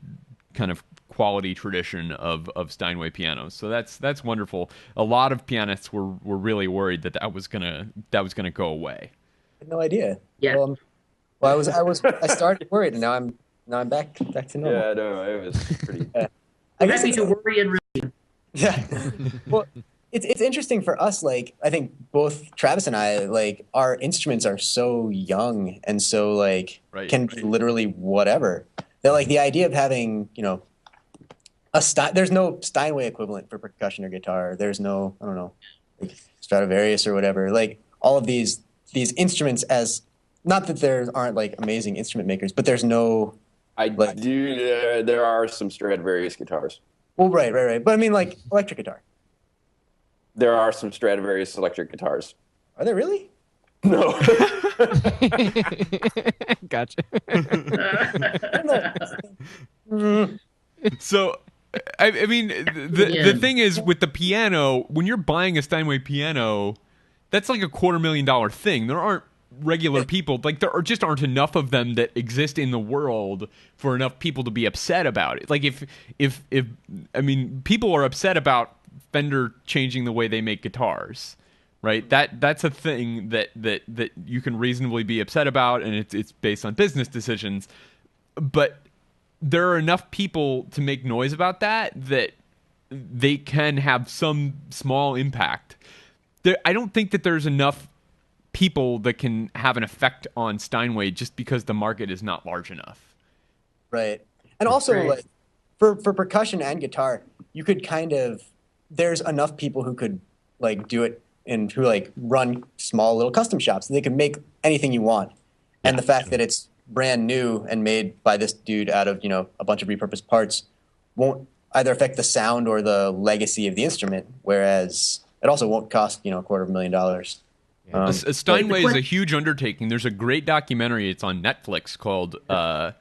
kind of quality tradition of Steinway pianos. So that's wonderful. A lot of pianists were really worried that was gonna go away. I had no idea. Yeah. Well, I started worried, and now I'm back to normal. Yeah, no, it was pretty. I guess to worry and really. Yeah. Well, it's interesting for us. Like, I think both Travis and I, like, our instruments are so young and so like can be literally whatever. That like the idea of having, you know, there's no Steinway equivalent for percussion or guitar. There's no, I don't know, like Stradivarius or whatever. Like all of these instruments, as not that there aren't like amazing instrument makers, but there's no. There are some Stradivarius guitars. Well, right. But I mean, like electric guitar. There are some Stradivarius electric guitars. Are there really? No. Gotcha. So, I mean, the thing is with the piano, when you're buying a Steinway piano, that's like a $250,000 thing. There aren't regular people, like there just aren't enough of them that exist in the world for enough people to be upset about it. Like if I mean, people are upset about Fender changing the way they make guitars, right? That's a thing that you can reasonably be upset about, and it's based on business decisions. But there are enough people to make noise about that they can have some small impact. I don't think that there's enough people that can have an effect on Steinway just because the market is not large enough. Right. And also, like, for percussion and guitar, you could there's enough people who could, like, do it and who, like, run small little custom shops. They could make anything you want. And the fact that it's brand new and made by this dude out of, a bunch of repurposed parts won't either affect the sound or the legacy of the instrument, whereas it also won't cost, $250,000. Steinway is a huge undertaking. There's a great documentary. It's on Netflix called I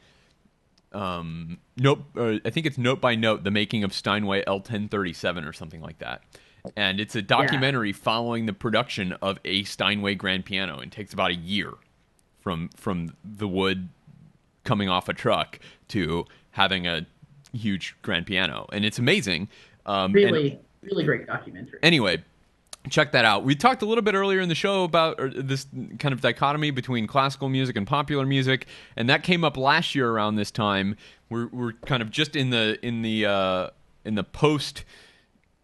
think it's Note by Note: The Making of Steinway L1037 or something like that. And it's a documentary following the production of a Steinway grand piano. It takes about a year from the wood coming off a truck to having a huge grand piano, and it's amazing. Really great documentary. Anyway, check that out. We talked a little bit earlier in the show about this kind of dichotomy between classical music and popular music, and that came up last year around this time. We're kind of just in the post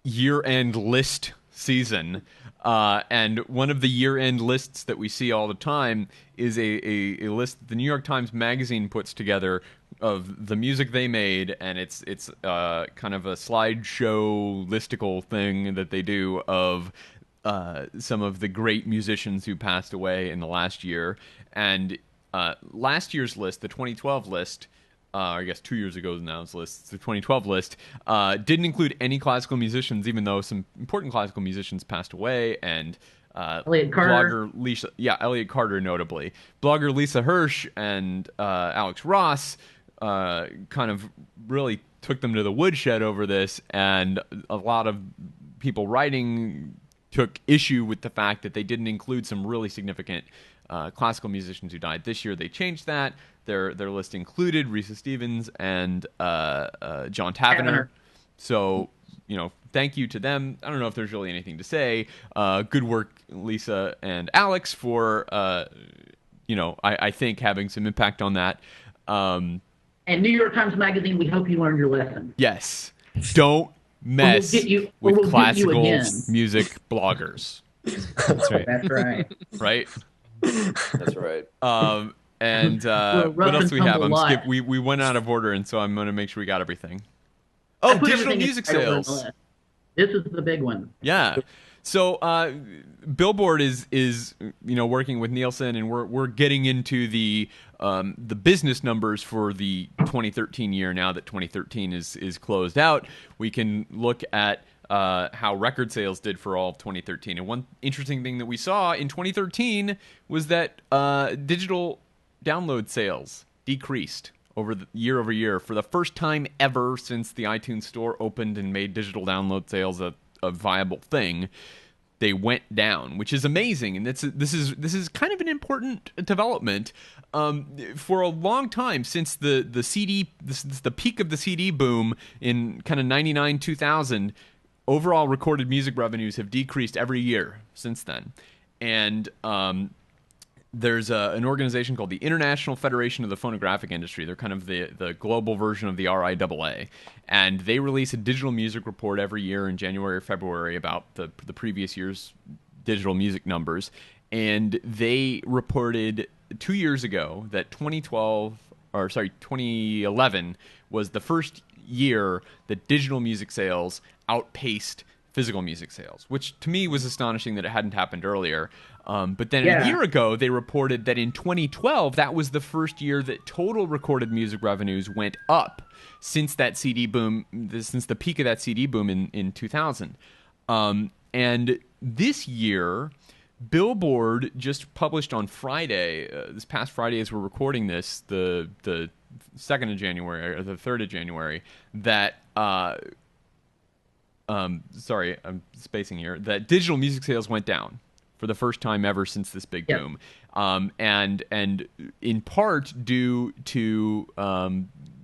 year-end list season, and one of the year-end lists that we see all the time is a list that the New York Times Magazine puts together of the music they made, and it's kind of a slideshow listicle thing that they do of some of the great musicians who passed away in the last year. And last year's list, the 2012 list, I guess 2 years ago now's list, the 2012 list, didn't include any classical musicians, even though some important classical musicians passed away. And Elliot Carter. Elliot Carter notably. Blogger Lisa Hirsch and Alex Ross kind of really took them to the woodshed over this, and a lot of people writing took issue with the fact that they didn't include some really significant classical musicians who died. This year they changed that. Their list included Rufus Stevens and John Tavener. So, thank you to them. I don't know if there's really anything to say. Good work, Lisa and Alex, for, I think having some impact on that. And New York Times Magazine, we hope you learned your lesson. Yes. Don't mess with classical music bloggers. That's right. That's right. Right? That's right. And what else do we have? We went out of order, and so I'm going to make sure we got everything. Oh, digital music sales. This is the big one. Yeah. So Billboard is working with Nielsen, and we're getting into the business numbers for the 2013 year. Now that 2013 is closed out, we can look at how record sales did for all of 2013. And one interesting thing that we saw in 2013 was that digital download sales decreased over year for the first time ever since the iTunes Store opened and made digital download sales a viable thing. They went down, which is amazing, and this is kind of an important development. For a long time, since the CD, since the peak of the CD boom in kind of 99, 2000, overall recorded music revenues have decreased every year since then. And there's an organization called the International Federation of the Phonographic Industry. They're kind of the global version of the RIAA. And they release a digital music report every year in January or February about the previous year's digital music numbers. And they reported 2 years ago that 2011 was the first year that digital music sales outpaced physical music sales, which to me was astonishing that it hadn't happened earlier. But then a year ago, they reported that in 2012, that was the first year that total recorded music revenues went up since that CD boom, since the peak of that CD boom in 2000. And this year, Billboard just published on Friday, this past Friday as we're recording this, the 2nd of January, or the 3rd of January, that... sorry, I'm spacing here, that digital music sales went down for the first time ever since this big boom, and in part due to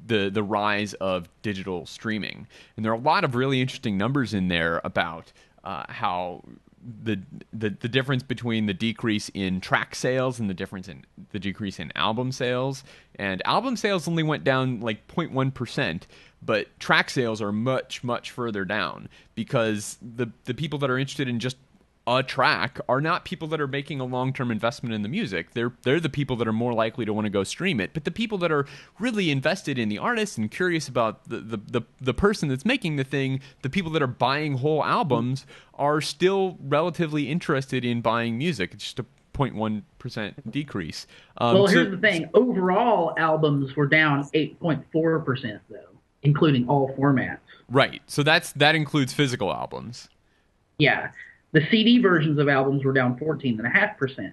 the rise of digital streaming. And there are a lot of really interesting numbers in there about how the difference between the decrease in track sales and the decrease in album sales. And album sales only went down like 0.1%, but track sales are much, much further down, because the people that are interested in just a track are not people that are making a long-term investment in the music. They're the people that are more likely to want to go stream it. But the people that are really invested in the artist and curious about the person that's making the thing, the people that are buying whole albums, are still relatively interested in buying music. It's just a 0.1% decrease. Here's the thing. Overall, albums were down 8.4%, though, including all formats. Right. So that includes physical albums. Yeah. The CD versions of albums were down 14.5%.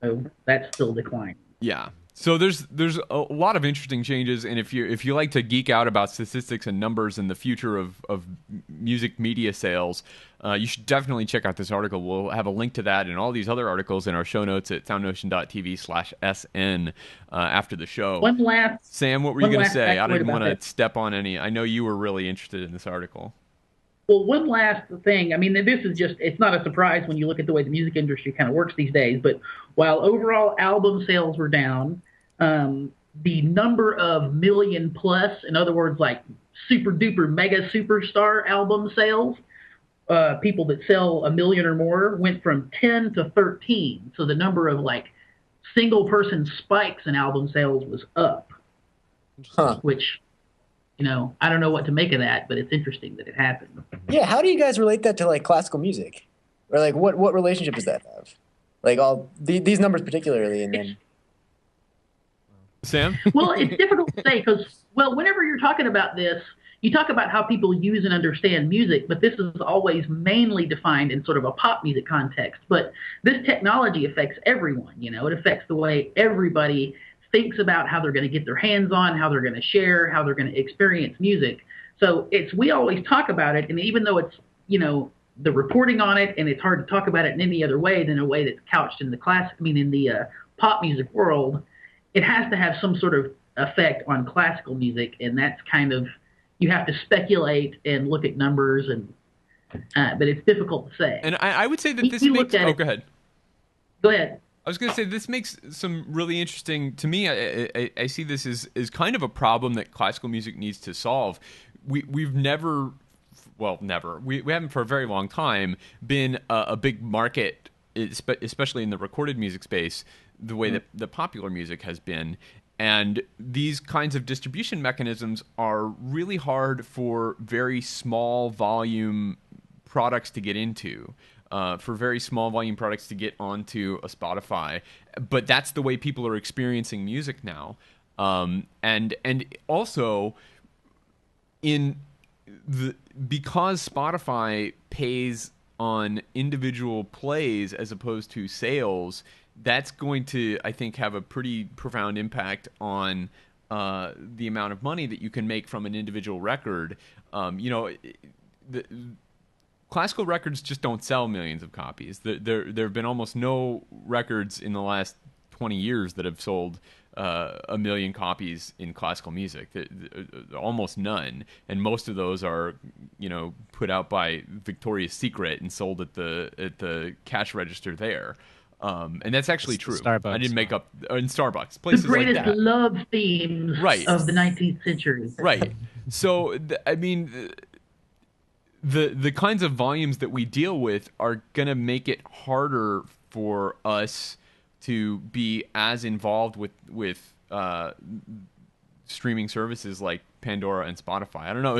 So that's still declining. Yeah. So there's a lot of interesting changes, and if you like to geek out about statistics and numbers and the future of music media sales, you should definitely check out this article. We'll have a link to that and all these other articles in our show notes at soundnotion.tv/SN after the show. Sam, what were you going to say? I didn't want to step on any. I know you were really interested in this article. Well, one last thing. I mean, this is it's not a surprise when you look at the way the music industry kind of works these days, but while overall album sales were down, the number of million plus, in other words, like super duper mega superstar album sales, people that sell 1 million or more, went from 10 to 13. So the number of like single person spikes in album sales was up, which, I don't know what to make of that, but it's interesting that it happened. Yeah, how do you guys relate that to like classical music, or like what relationship does that have? Like all these numbers particularly, and then Sam. Well, it's difficult to say because whenever you're talking about this, you talk about how people use and understand music, but this is always mainly defined in sort of a pop music context. But this technology affects everyone. It affects the way everybody thinks about how they're going to get their hands on, how they're going to share, how they're going to experience music. So we always talk about it, and even though it's, the reporting on it, and it's hard to talk about it in any other way than a way that's couched in the pop music world, it has to have some sort of effect on classical music, and that's kind of, you have to speculate and look at numbers, but it's difficult to say. And I would say that this makes... go ahead. Go ahead. I was going to say, this makes some really interesting, to me, I see this as kind of a problem that classical music needs to solve. We've never, we haven't for a very long time been a big market, especially in the recorded music space, the way that the popular music has been. And these kinds of distribution mechanisms are really hard for very small volume products to get into. For very small volume products to get onto a Spotify, but that's the way people are experiencing music now, and also because Spotify pays on individual plays as opposed to sales, that's going to, I think, have a pretty profound impact on the amount of money that you can make from an individual record. Classical records just don't sell millions of copies. There have been almost no records in the last 20 years that have sold 1 million copies in classical music. Almost none, and most of those are, put out by Victoria's Secret and sold at the cash register there. And that's actually true. Starbucks. I didn't make up in Starbucks. Places the greatest like that. love themes of the 19th century. Right. So the kinds of volumes that we deal with are going to make it harder for us to be as involved with streaming services like Pandora and Spotify. I don't know.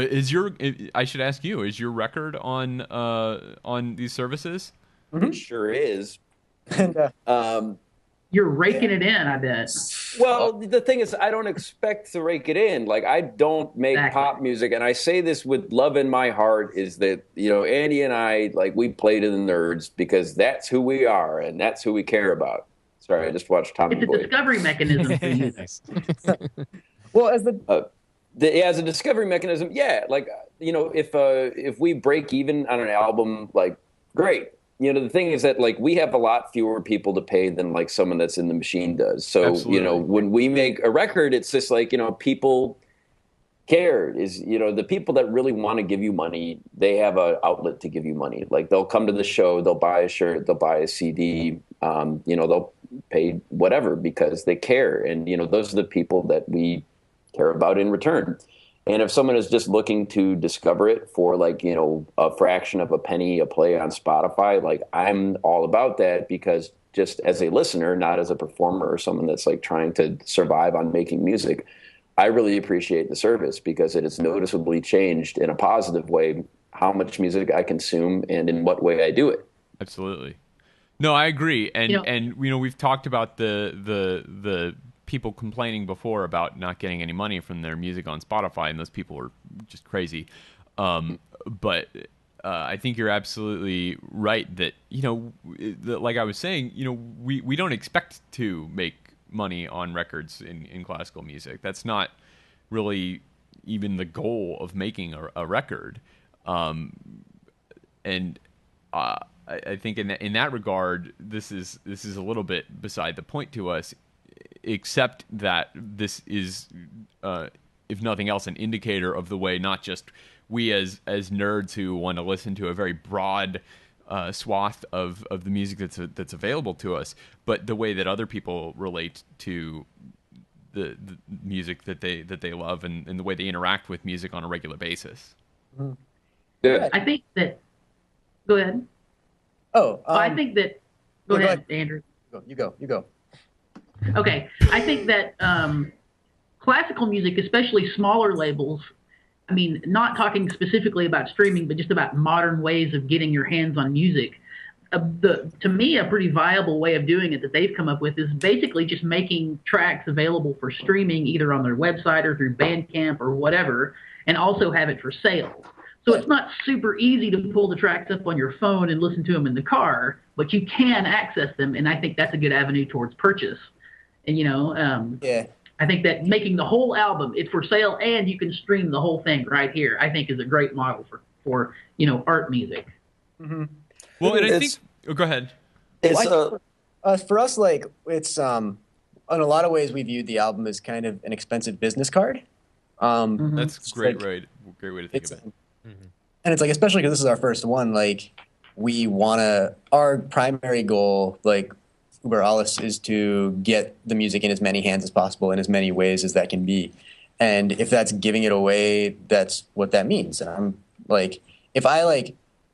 I should ask you, is your record on these services? Mm-hmm. It sure is. You're raking it in, I bet. Well, the thing is, I don't expect to rake it in. Like, I don't make pop music, and I say this with love in my heart, is that, Andy and I, we play to the nerds because that's who we are, and that's who we care about. Sorry, I just watched Tommy Boy. It's a discovery mechanism for you. Well, as a discovery mechanism, yeah. If we break even on an album, great. the thing is that like we have a lot fewer people to pay than like someone that's in the machine does. So, Absolutely. when we make a record, it's just like, people care is, the people that really want to give you money, they have an outlet to give you money. Like they'll come to the show, they'll buy a shirt, they'll buy a CD, they'll pay whatever because they care. And, those are the people that we care about in return. And if someone is just looking to discover it for like, a fraction of a penny a play on Spotify, like I'm all about that because just as a listener, not as a performer or someone that's like trying to survive on making music, I really appreciate the service because it has noticeably changed in a positive way how much music I consume and in what way I do it. Absolutely. No, I agree. And we've talked about the people complaining before about not getting any money from their music on Spotify, and those people are just crazy. But I think you're absolutely right that, like I was saying, we don't expect to make money on records in classical music. That's not really even the goal of making a record. And I think in that regard, this is a little bit beside the point to us, except that this is, if nothing else, an indicator of the way not just we as nerds who want to listen to a very broad swath of the music that's available to us, but the way that other people relate to the music that they love and the way they interact with music on a regular basis. Yeah. I think that. Go ahead. I think that. Go ahead, Andrew. You go. Okay, I think that classical music, especially smaller labels, I mean, not talking specifically about streaming, but just about modern ways of getting your hands on music. To me, a pretty viable way of doing it that they've come up with is basically just making tracks available for streaming either on their website or through Bandcamp or whatever, and also have it for sale. So it's not super easy to pull the tracks up on your phone and listen to them in the car, but you can access them, and I think that's a good avenue towards purchase. And, I think that making the whole album, it's for sale and you can stream the whole thing right here, I think is a great model for art music. Mm-hmm. Well, and I think go ahead. It's for us, like it's in a lot of ways we viewed the album as kind of an expensive business card. That's great way to think of it. And it's like, especially because this is our first one, like our primary goal, like Uber Alles, is to get the music in as many hands as possible in as many ways as that can be. And if that's giving it away, that's what that means. And I'm like,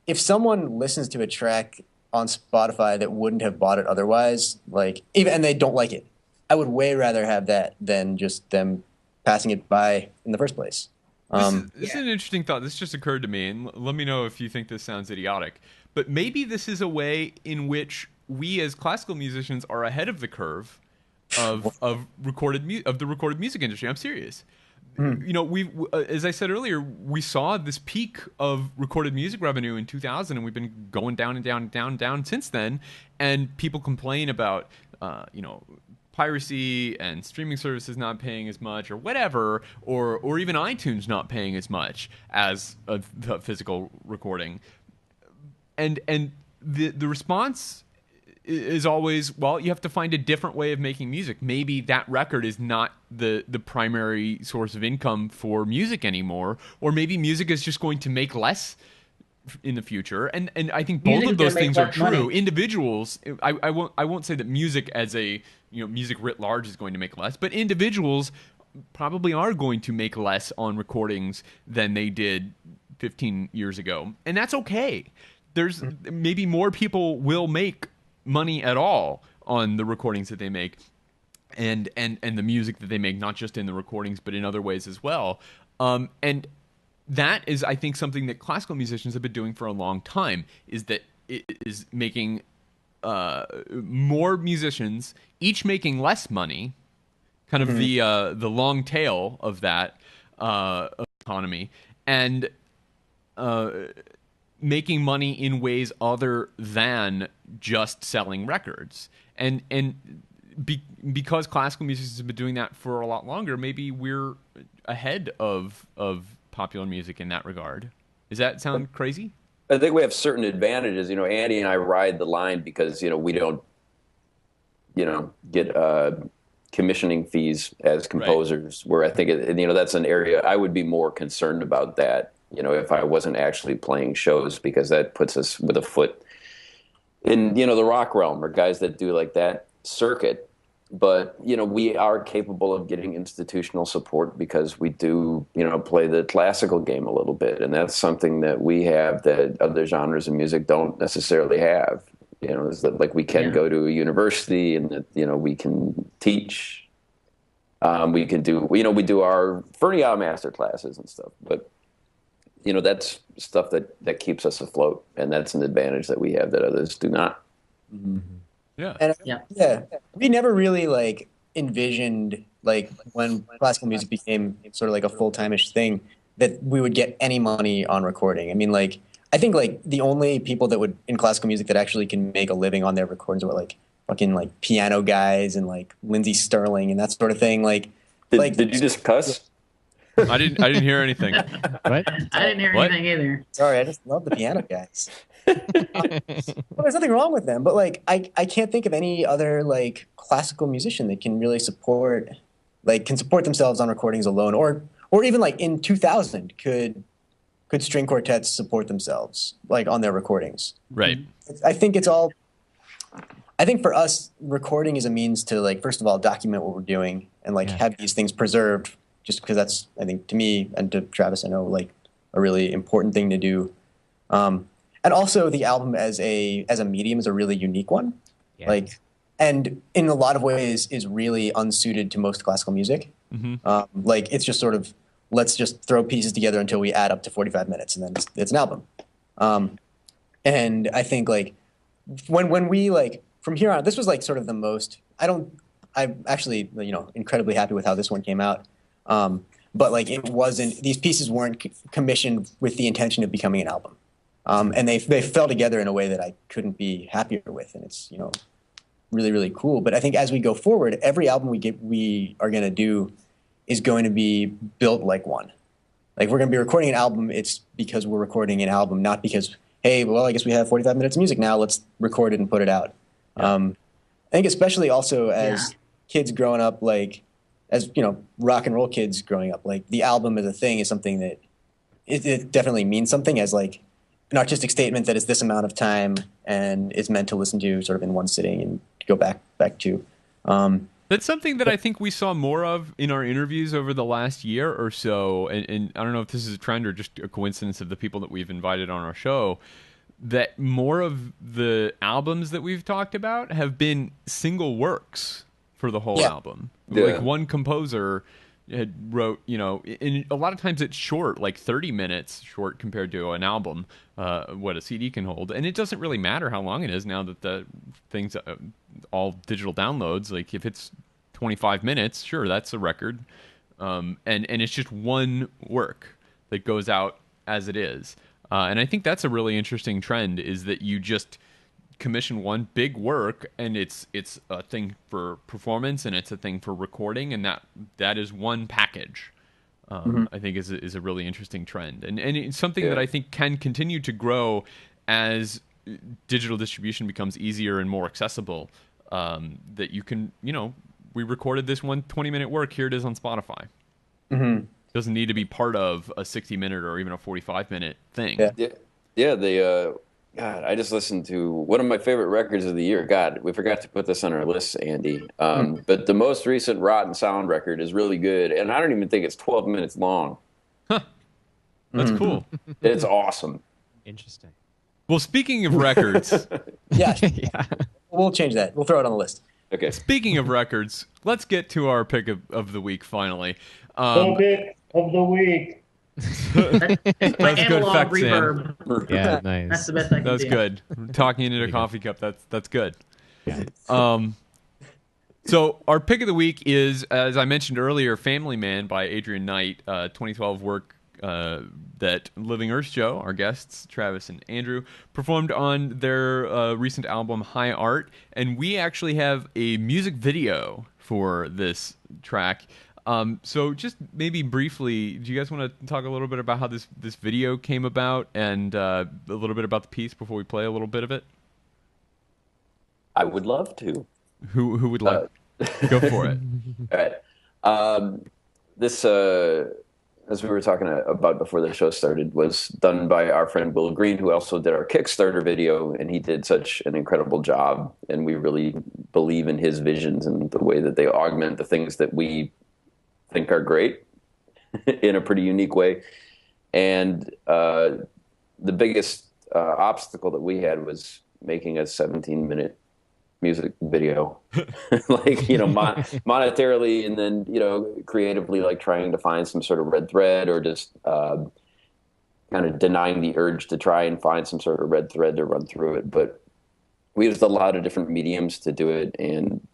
if someone listens to a track on Spotify that wouldn't have bought it otherwise, and they don't like it, I would way rather have that than just them passing it by in the first place. This is an interesting thought. This just occurred to me, and let me know if you think this sounds idiotic. But maybe this is a way in which we as classical musicians are ahead of the curve of the recorded music industry. I'm serious. We as I said earlier, we saw this peak of recorded music revenue in 2000, and we've been going down and down and down and down since then. And people complain about piracy and streaming services not paying as much or whatever, or even iTunes not paying as much as the physical recording. And the response is always, well, you have to find a different way of making music. Maybe that record is not the primary source of income for music anymore, or maybe music is just going to make less in the future. And I think both of those things are true. Money. Individuals, I won't say that music as a music writ large is going to make less, but individuals probably are going to make less on recordings than they did 15 years ago, and that's okay. There's maybe more people will make money at all on the recordings that they make, and the music that they make, not just in the recordings but in other ways as well. And that is, I think, something that classical musicians have been doing for a long time, is that it is making more musicians each making less money, kind of the long tail of that economy, and making money in ways other than just selling records. And because classical musicians have been doing that for a lot longer, maybe we're ahead of popular music in that regard. Does that sound crazy? I think we have certain advantages. You know, Andy and I ride the line because, you know, we don't, you know, get commissioning fees as composers, where I think, you know, that's an area I would be more concerned about that, you know, if I wasn't actually playing shows, because that puts us with a foot in, you know, the rock realm, or guys that do like that circuit. But, you know, we are capable of getting institutional support because we do, you know, play the classical game a little bit. And that's something that we have that other genres of music don't necessarily have. You know, is that like we can go to a university, and that, you know, we can teach. We can do, you know, we do our Fernie master classes and stuff. But, you know, that's stuff that keeps us afloat. And that's an advantage that we have that others do not. Mm-hmm. Yeah. And we never really like envisioned, like when classical music became sort of like a full-time-ish thing, that we would get any money on recording. I mean, like, I think like the only people that would in classical music that actually can make a living on their recordings were like fucking like piano guys and like Lindsey Sterling and that sort of thing. Like, did you just cuss? I didn't hear anything. What? I didn't hear anything either. Sorry, I just love the piano guys. Well, there's nothing wrong with them, but like I can't think of any other like classical musician that can really support themselves on recordings alone, or even like in 2000 could string quartets support themselves like on their recordings. Right. I think for us, recording is a means to, like, first of all, document what we're doing and like have these things preserved, just because that's, I think, to me and to Travis, I know, like a really important thing to do. And also the album as a medium is a really unique one. Yeah. Like, and in a lot of ways is really unsuited to most classical music. Mm-hmm. Like, it's just sort of, let's just throw pieces together until we add up to 45 minutes, and then it's an album. And I think like when we like from here on, this was like sort of the most, I'm actually, you know, incredibly happy with how this one came out. But like these pieces weren't commissioned with the intention of becoming an album. And they fell together in a way that I couldn't be happier with. And it's, you know, really, really cool. But I think as we go forward, every album we are going to do is going to be built like one. Like, we're going to be recording an album, it's because we're recording an album, not because, hey, well, I guess we have 45 minutes of music now, let's record it and put it out. Yeah. I think especially also as kids growing up, like, as, you know, rock and roll kids growing up, like, the album as a thing is something that it definitely means something, as like an artistic statement that is this amount of time and is meant to listen to sort of in one sitting and go back to. That's something that I think we saw more of in our interviews over the last year or so, and I don't know if this is a trend or just a coincidence of the people that we've invited on our show, that more of the albums that we've talked about have been single works for the whole album. Yeah. Like, one composer had wrote, you know, and a lot of times it's short, like 30 minutes short compared to an album, what a CD can hold. And it doesn't really matter how long it is now that the things, all digital downloads. Like, if it's 25 minutes, sure, that's a record. And it's just one work that goes out as it is. And I think that's a really interesting trend, is that you just commission one big work, and it's a thing for performance and it's a thing for recording, and that is one package. I think is a really interesting trend, and it's something that I think can continue to grow as digital distribution becomes easier and more accessible. That you can, you know, we recorded this 20-minute work, here it is on Spotify. It doesn't need to be part of a 60-minute or even a 45-minute thing. God, I just listened to one of my favorite records of the year. God, we forgot to put this on our list, Andy. But the most recent Rotten Sound record is really good, and I don't even think it's 12 minutes long. Huh. That's cool. It's awesome. Interesting. Well, speaking of records... yeah. We'll change that. We'll throw it on the list. Okay. Speaking of records, let's get to our pick of the week, finally. Pick of the week. That's my analog good, reverb. Yeah, nice. That's the best I can do. That's good. Talking into a coffee cup, that's good. Yeah. So our pick of the week is, as I mentioned earlier, Family Man by Adrian Knight, 2012 work that Living Earth Joe, our guests, Travis and Andrew, performed on their recent album, High Art. And we actually have a music video for this track. So just maybe briefly, do you guys want to talk a little bit about how this video came about, and a little bit about the piece before we play a little bit of it? I would love to. Who would like? Go for it. All right. This, as we were talking about before the show started, was done by our friend Will Green, who also did our Kickstarter video, and he did such an incredible job. And we really believe in his visions and the way that they augment the things that we think are great in a pretty unique way. And the biggest obstacle that we had was making a 17-minute music video, like, you know, monetarily, and then, you know, creatively, like trying to find some sort of red thread, or just kind of denying the urge to try and find some sort of red thread to run through it. But we used a lot of different mediums to do it, and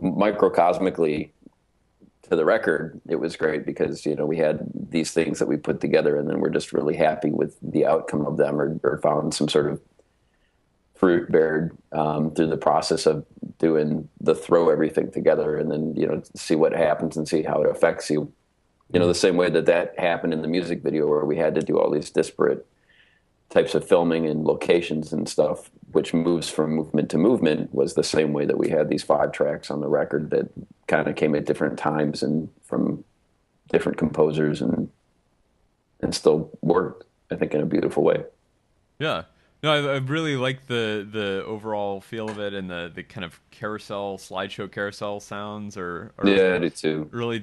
microcosmically to the record, it was great because, you know, we had these things that we put together, and then we're just really happy with the outcome of them, or found some sort of fruit bared through the process of doing the throw everything together, and then, you know, see what happens and see how it affects you. You know, the same way that happened in the music video, where we had to do all these disparate types of filming and locations and stuff, which moves from movement to movement, was the same way that we had these 5 tracks on the record that kind of came at different times and from different composers, and still worked, I think, in a beautiful way. Yeah. No, I really like the overall feel of it, and the kind of slideshow carousel sounds are yeah, I do too. Really,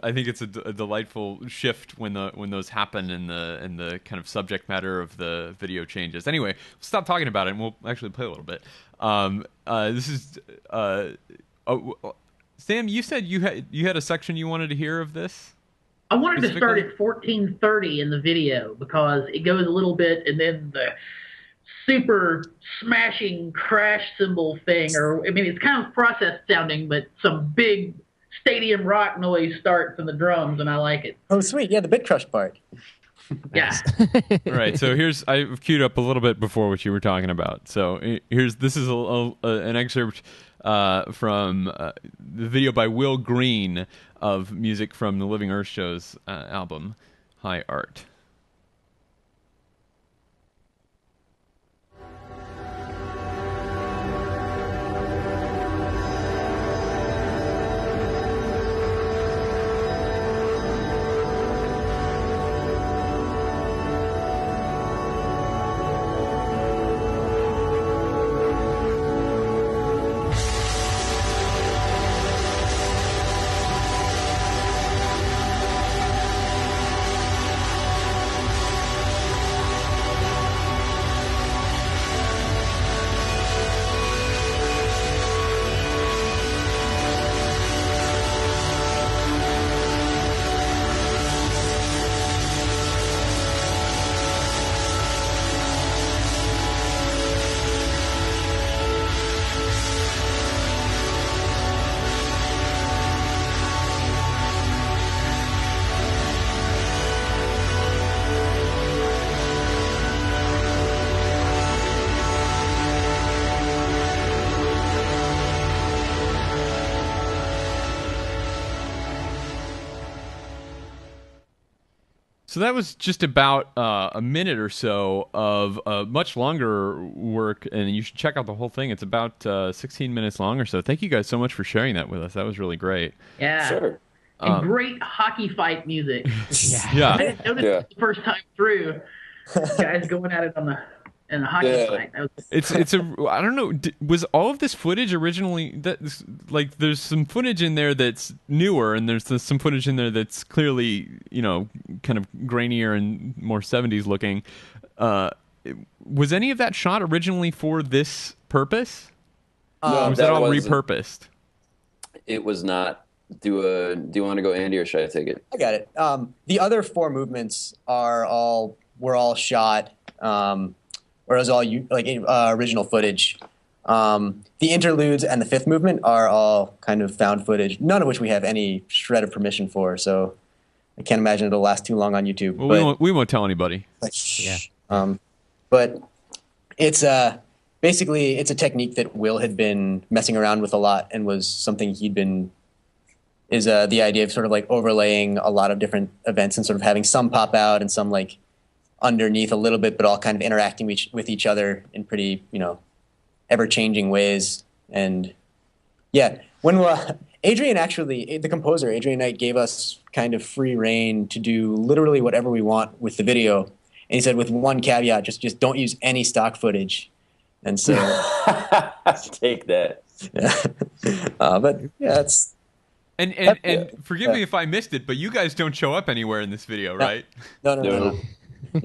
I think it's a delightful shift when those happen, and the kind of subject matter of the video changes. Anyway, we'll stop talking about it, and we'll actually play a little bit. This is Sam. You said you had a section you wanted to hear of this. I wanted to start at 14:30 in the video because it goes a little bit, and then the super smashing crash cymbal thing, or I mean, it's kind of processed sounding, but some big stadium rock noise starts in the drums, and I like it. Oh, sweet. Yeah, the bit crush part. Yeah. All right, so I've queued up a little bit before what you were talking about. So this is an excerpt from the video by Will Green of music from the Living Earth Show's album, High Art. So that was just about a minute or so of much longer work, and you should check out the whole thing. It's about 16 minutes long or so. Thank you guys so much for sharing that with us. That was really great. Yeah. Sure. And great hockey fight music. Yeah. I didn't notice it the first time through. Guys going at it in a hockey fight. It's I don't know. Was all of this footage originally there's some footage in there that's newer, and there's some footage in there that's clearly, you know, kind of grainier and more 70s looking. Was any of that shot originally for this purpose? Or was that all repurposed? It was not. Do you want to go, Andy, or should I take it? I got it. The other 4 movements were all shot, or as all original footage. The interludes and the 5th movement are all kind of found footage, none of which we have any shred of permission for. So I can't imagine it'll last too long on YouTube. Well, we won't tell anybody. But it's basically it's a technique that Will had been messing around with a lot, and was something he'd been is the idea of sort of like overlaying a lot of different events and sort of having some pop out and some like underneath a little bit, but all kind of interacting with each other in pretty, ever-changing ways. And yeah, when Adrian actually, the composer, Adrian Knight, gave us kind of free reign to do literally whatever we want with the video. And he said, with one caveat, just don't use any stock footage. And so take that. Yeah. But yeah, it's and forgive me if I missed it, but you guys don't show up anywhere in this video, right? No. Who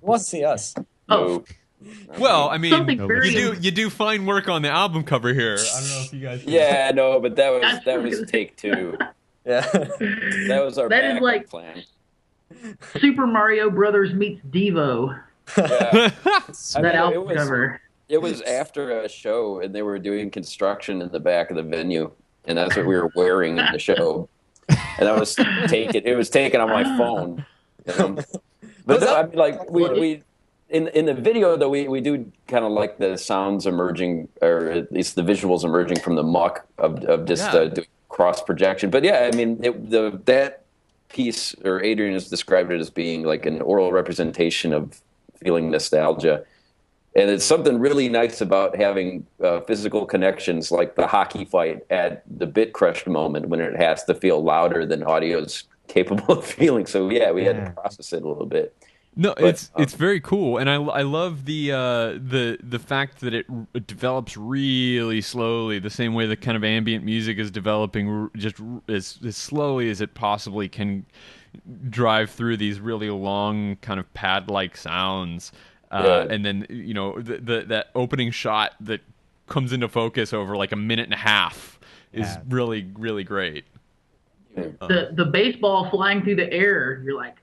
wants to see us? Oh, well, I mean, very you do fine work on the album cover here. I don't know if you guys. Yeah, no, but that was take two. Yeah, that was our That is like plan. Super Mario Brothers meets Devo. Yeah. That album cover. It was after a show, and they were doing construction in the back of the venue, and that's what we were wearing in the show. And I was taken. It was taken on my phone. But no, I mean, like we in the video though, we do kind of like the sounds emerging, or at least the visuals emerging from the muck of just doing cross projection. But yeah, I mean that piece, or Adrian has described it as being like an oral representation of feeling nostalgia. And it's something really nice about having physical connections, like the hockey fight at the bit crushed moment when it has to feel louder than audio's capable of feeling. So yeah, we had to process it a little bit. No, but, it's very cool, and I love the fact that it develops really slowly, the same way that kind of ambient music is developing just as slowly as it possibly can drive through these really long kind of pad-like sounds. And then that opening shot that comes into focus over like a minute and a half is really, really great. The baseball flying through the air, you're like,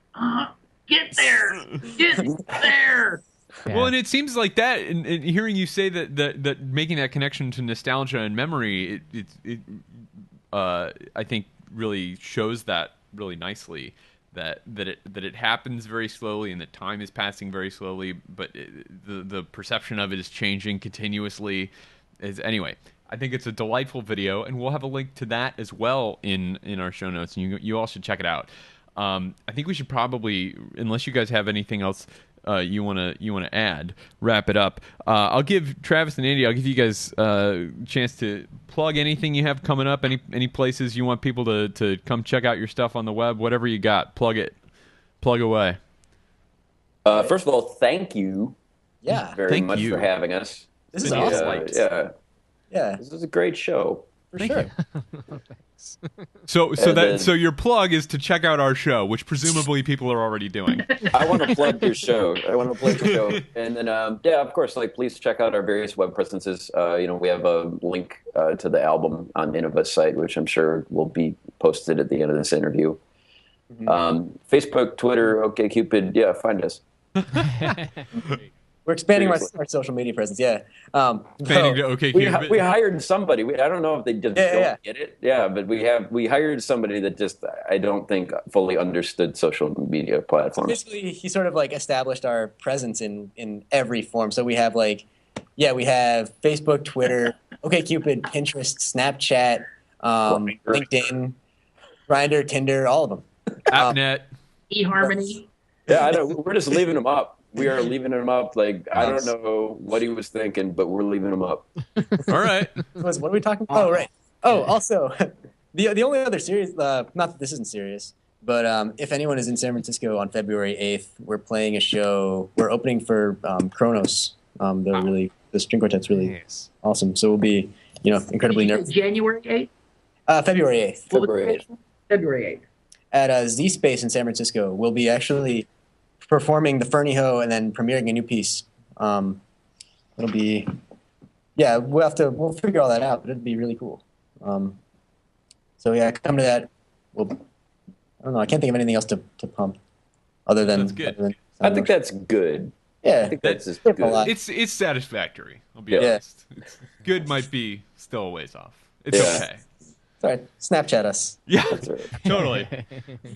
get there, get there. Yeah. Well, and it seems like that, and hearing you say that making that connection to nostalgia and memory, it I think really shows that really nicely. That it happens very slowly, and that time is passing very slowly, but the perception of it is changing continuously. Anyway, I think it's a delightful video, and we'll have a link to that as well in our show notes, and you all should check it out. I think we should probably, unless you guys have anything else you wanna add, wrap it up. I'll give Travis and Andy, I'll give you guys a chance to plug anything you have coming up, any places you want people to come check out your stuff on the web, whatever you got, plug away. First of all, thank you very much for having us. This is awesome. Yeah, this is a great show. For sure. So your plug is to check out our show, which presumably people are already doing. I want to plug your show. And then of course, please check out our various web presences. We have a link to the album on Innova's site, which I'm sure will be posted at the end of this interview. Mm-hmm. Facebook, Twitter, OkCupid. Yeah, find us. We're expanding our social media presence, Expanding to OkCupid. We hired somebody. I don't know if they just don't get it. Yeah, but we hired somebody that just, I don't think, fully understood social media platforms. Basically, he sort of established our presence in every form. So we have we have Facebook, Twitter, OkCupid, Pinterest, Snapchat, LinkedIn, Grindr, Tinder, all of them. AppNet. eHarmony. Yeah, I know. We're just leaving them up. We are leaving him up. I don't know what he was thinking, but we're leaving him up. All right. What are we talking about? Oh, right. Oh, also, the only other serious, not that this isn't serious, but if anyone is in San Francisco on February 8th, we're playing a show. We're opening for Kronos. The string quartet's really awesome. So we'll be, incredibly nervous. January 8th? February 8th. February 8th. At Z Space in San Francisco. We'll be actually performing the Fernie Ho and then premiering a new piece. It'll be, we'll figure all that out, but it'll be really cool. Come to that. I don't know. I can't think of anything else to pump other than. That's good. I think that's good. Yeah, I think that's just good. It's satisfactory. I'll be honest. Good might be still a ways off. It's okay. All right, Snapchat us. Yeah, totally.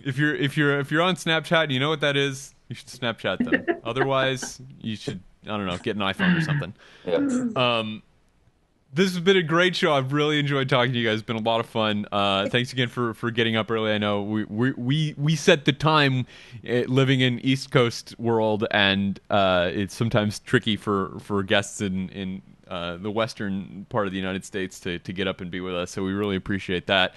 If you're on Snapchat and you know what that is, you should Snapchat them. Otherwise, you should, I don't know, get an iPhone or something. Yeah. This has been a great show. I've really enjoyed talking to you guys. It's been a lot of fun. Thanks again for getting up early. I know we set the time living in East Coast world, and it's sometimes tricky for guests in the western part of the United States to get up and be with us. So we really appreciate that.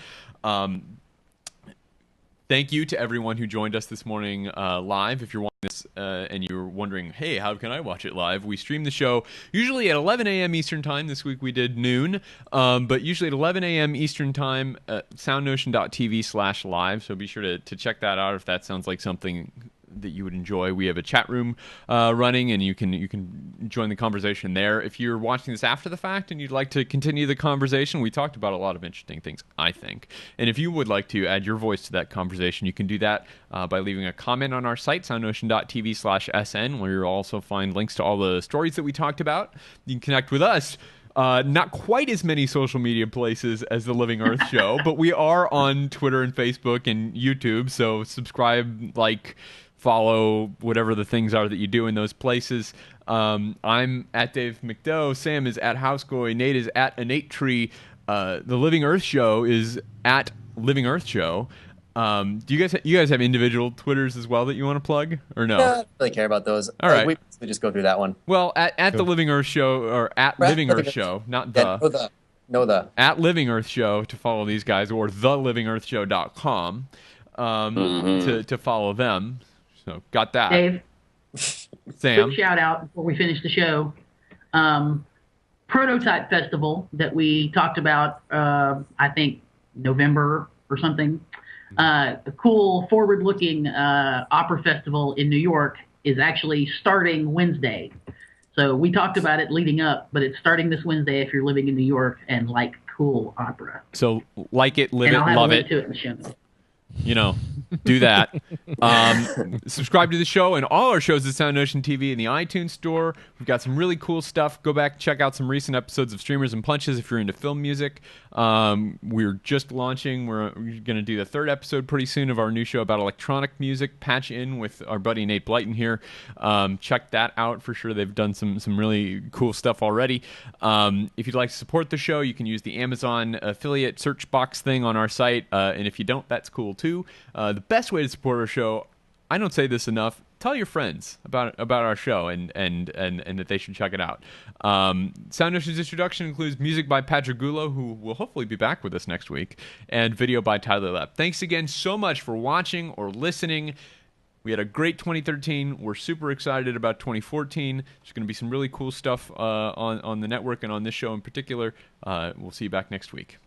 Thank you to everyone who joined us this morning live. If you're watching this and you're wondering, hey, how can I watch it live? We stream the show usually at 11 a.m. Eastern Time. This week we did noon, but usually at 11 a.m. Eastern Time at soundnotion.tv/live. So be sure to check that out if that sounds like something that you would enjoy. We have a chat room running, and you can join the conversation there. If you're watching this after the fact and you'd like to continue the conversation, we talked about a lot of interesting things, I think. And if you would like to add your voice to that conversation, you can do that by leaving a comment on our site, soundnotion.tv/SN, where you'll also find links to all the stories that we talked about. You can connect with us. Not quite as many social media places as the Living Earth Show, but we are on Twitter and Facebook and YouTube, so subscribe, follow, whatever the things are that you do in those places. I'm at Dave McDowell. Sam is at Housegoy. Nate is at InnateTree. The Living Earth Show is at Living Earth Show. Do you guys have individual Twitters as well that you want to plug, or no? I don't really care about those. All right. We just go through that one. Well, at the Living Earth Show, or at Living Earth Show, not the. No, the. At Living Earth Show to follow these guys, or thelivingearthshow.com to follow them. So got that. Dave, Sam. quick shout out before we finish the show. Prototype Festival that we talked about, I think November or something. A cool forward-looking opera festival in New York is actually starting Wednesday. So we talked about it leading up, but it's starting this Wednesday if you're living in New York and like cool opera. So like it, live and it, I'll have love a link it. to it in the show notes. Do that. Subscribe to the show and all our shows at SoundNotion TV in the iTunes store. We've got some really cool stuff. Go back and check out some recent episodes of Streamers and Punches if you're into film music. We're just launching. We're going to do the third episode pretty soon of our new show about electronic music, Patch In, with our buddy Nate Blyton here. Check that out for sure. They've done some really cool stuff already. If you'd like to support the show, you can use the Amazon affiliate search box thing on our site. And if you don't, that's cool too. The best way to support our show, I don't say this enough, tell your friends about our show and that they should check it out. SoundNotion's introduction includes music by Patrick Gullo, who will hopefully be back with us next week, and video by Tyler Lepp. Thanks again so much for watching or listening. We had a great 2013. We're super excited about 2014. There's going to be some really cool stuff on the network and on this show in particular. We'll see you back next week.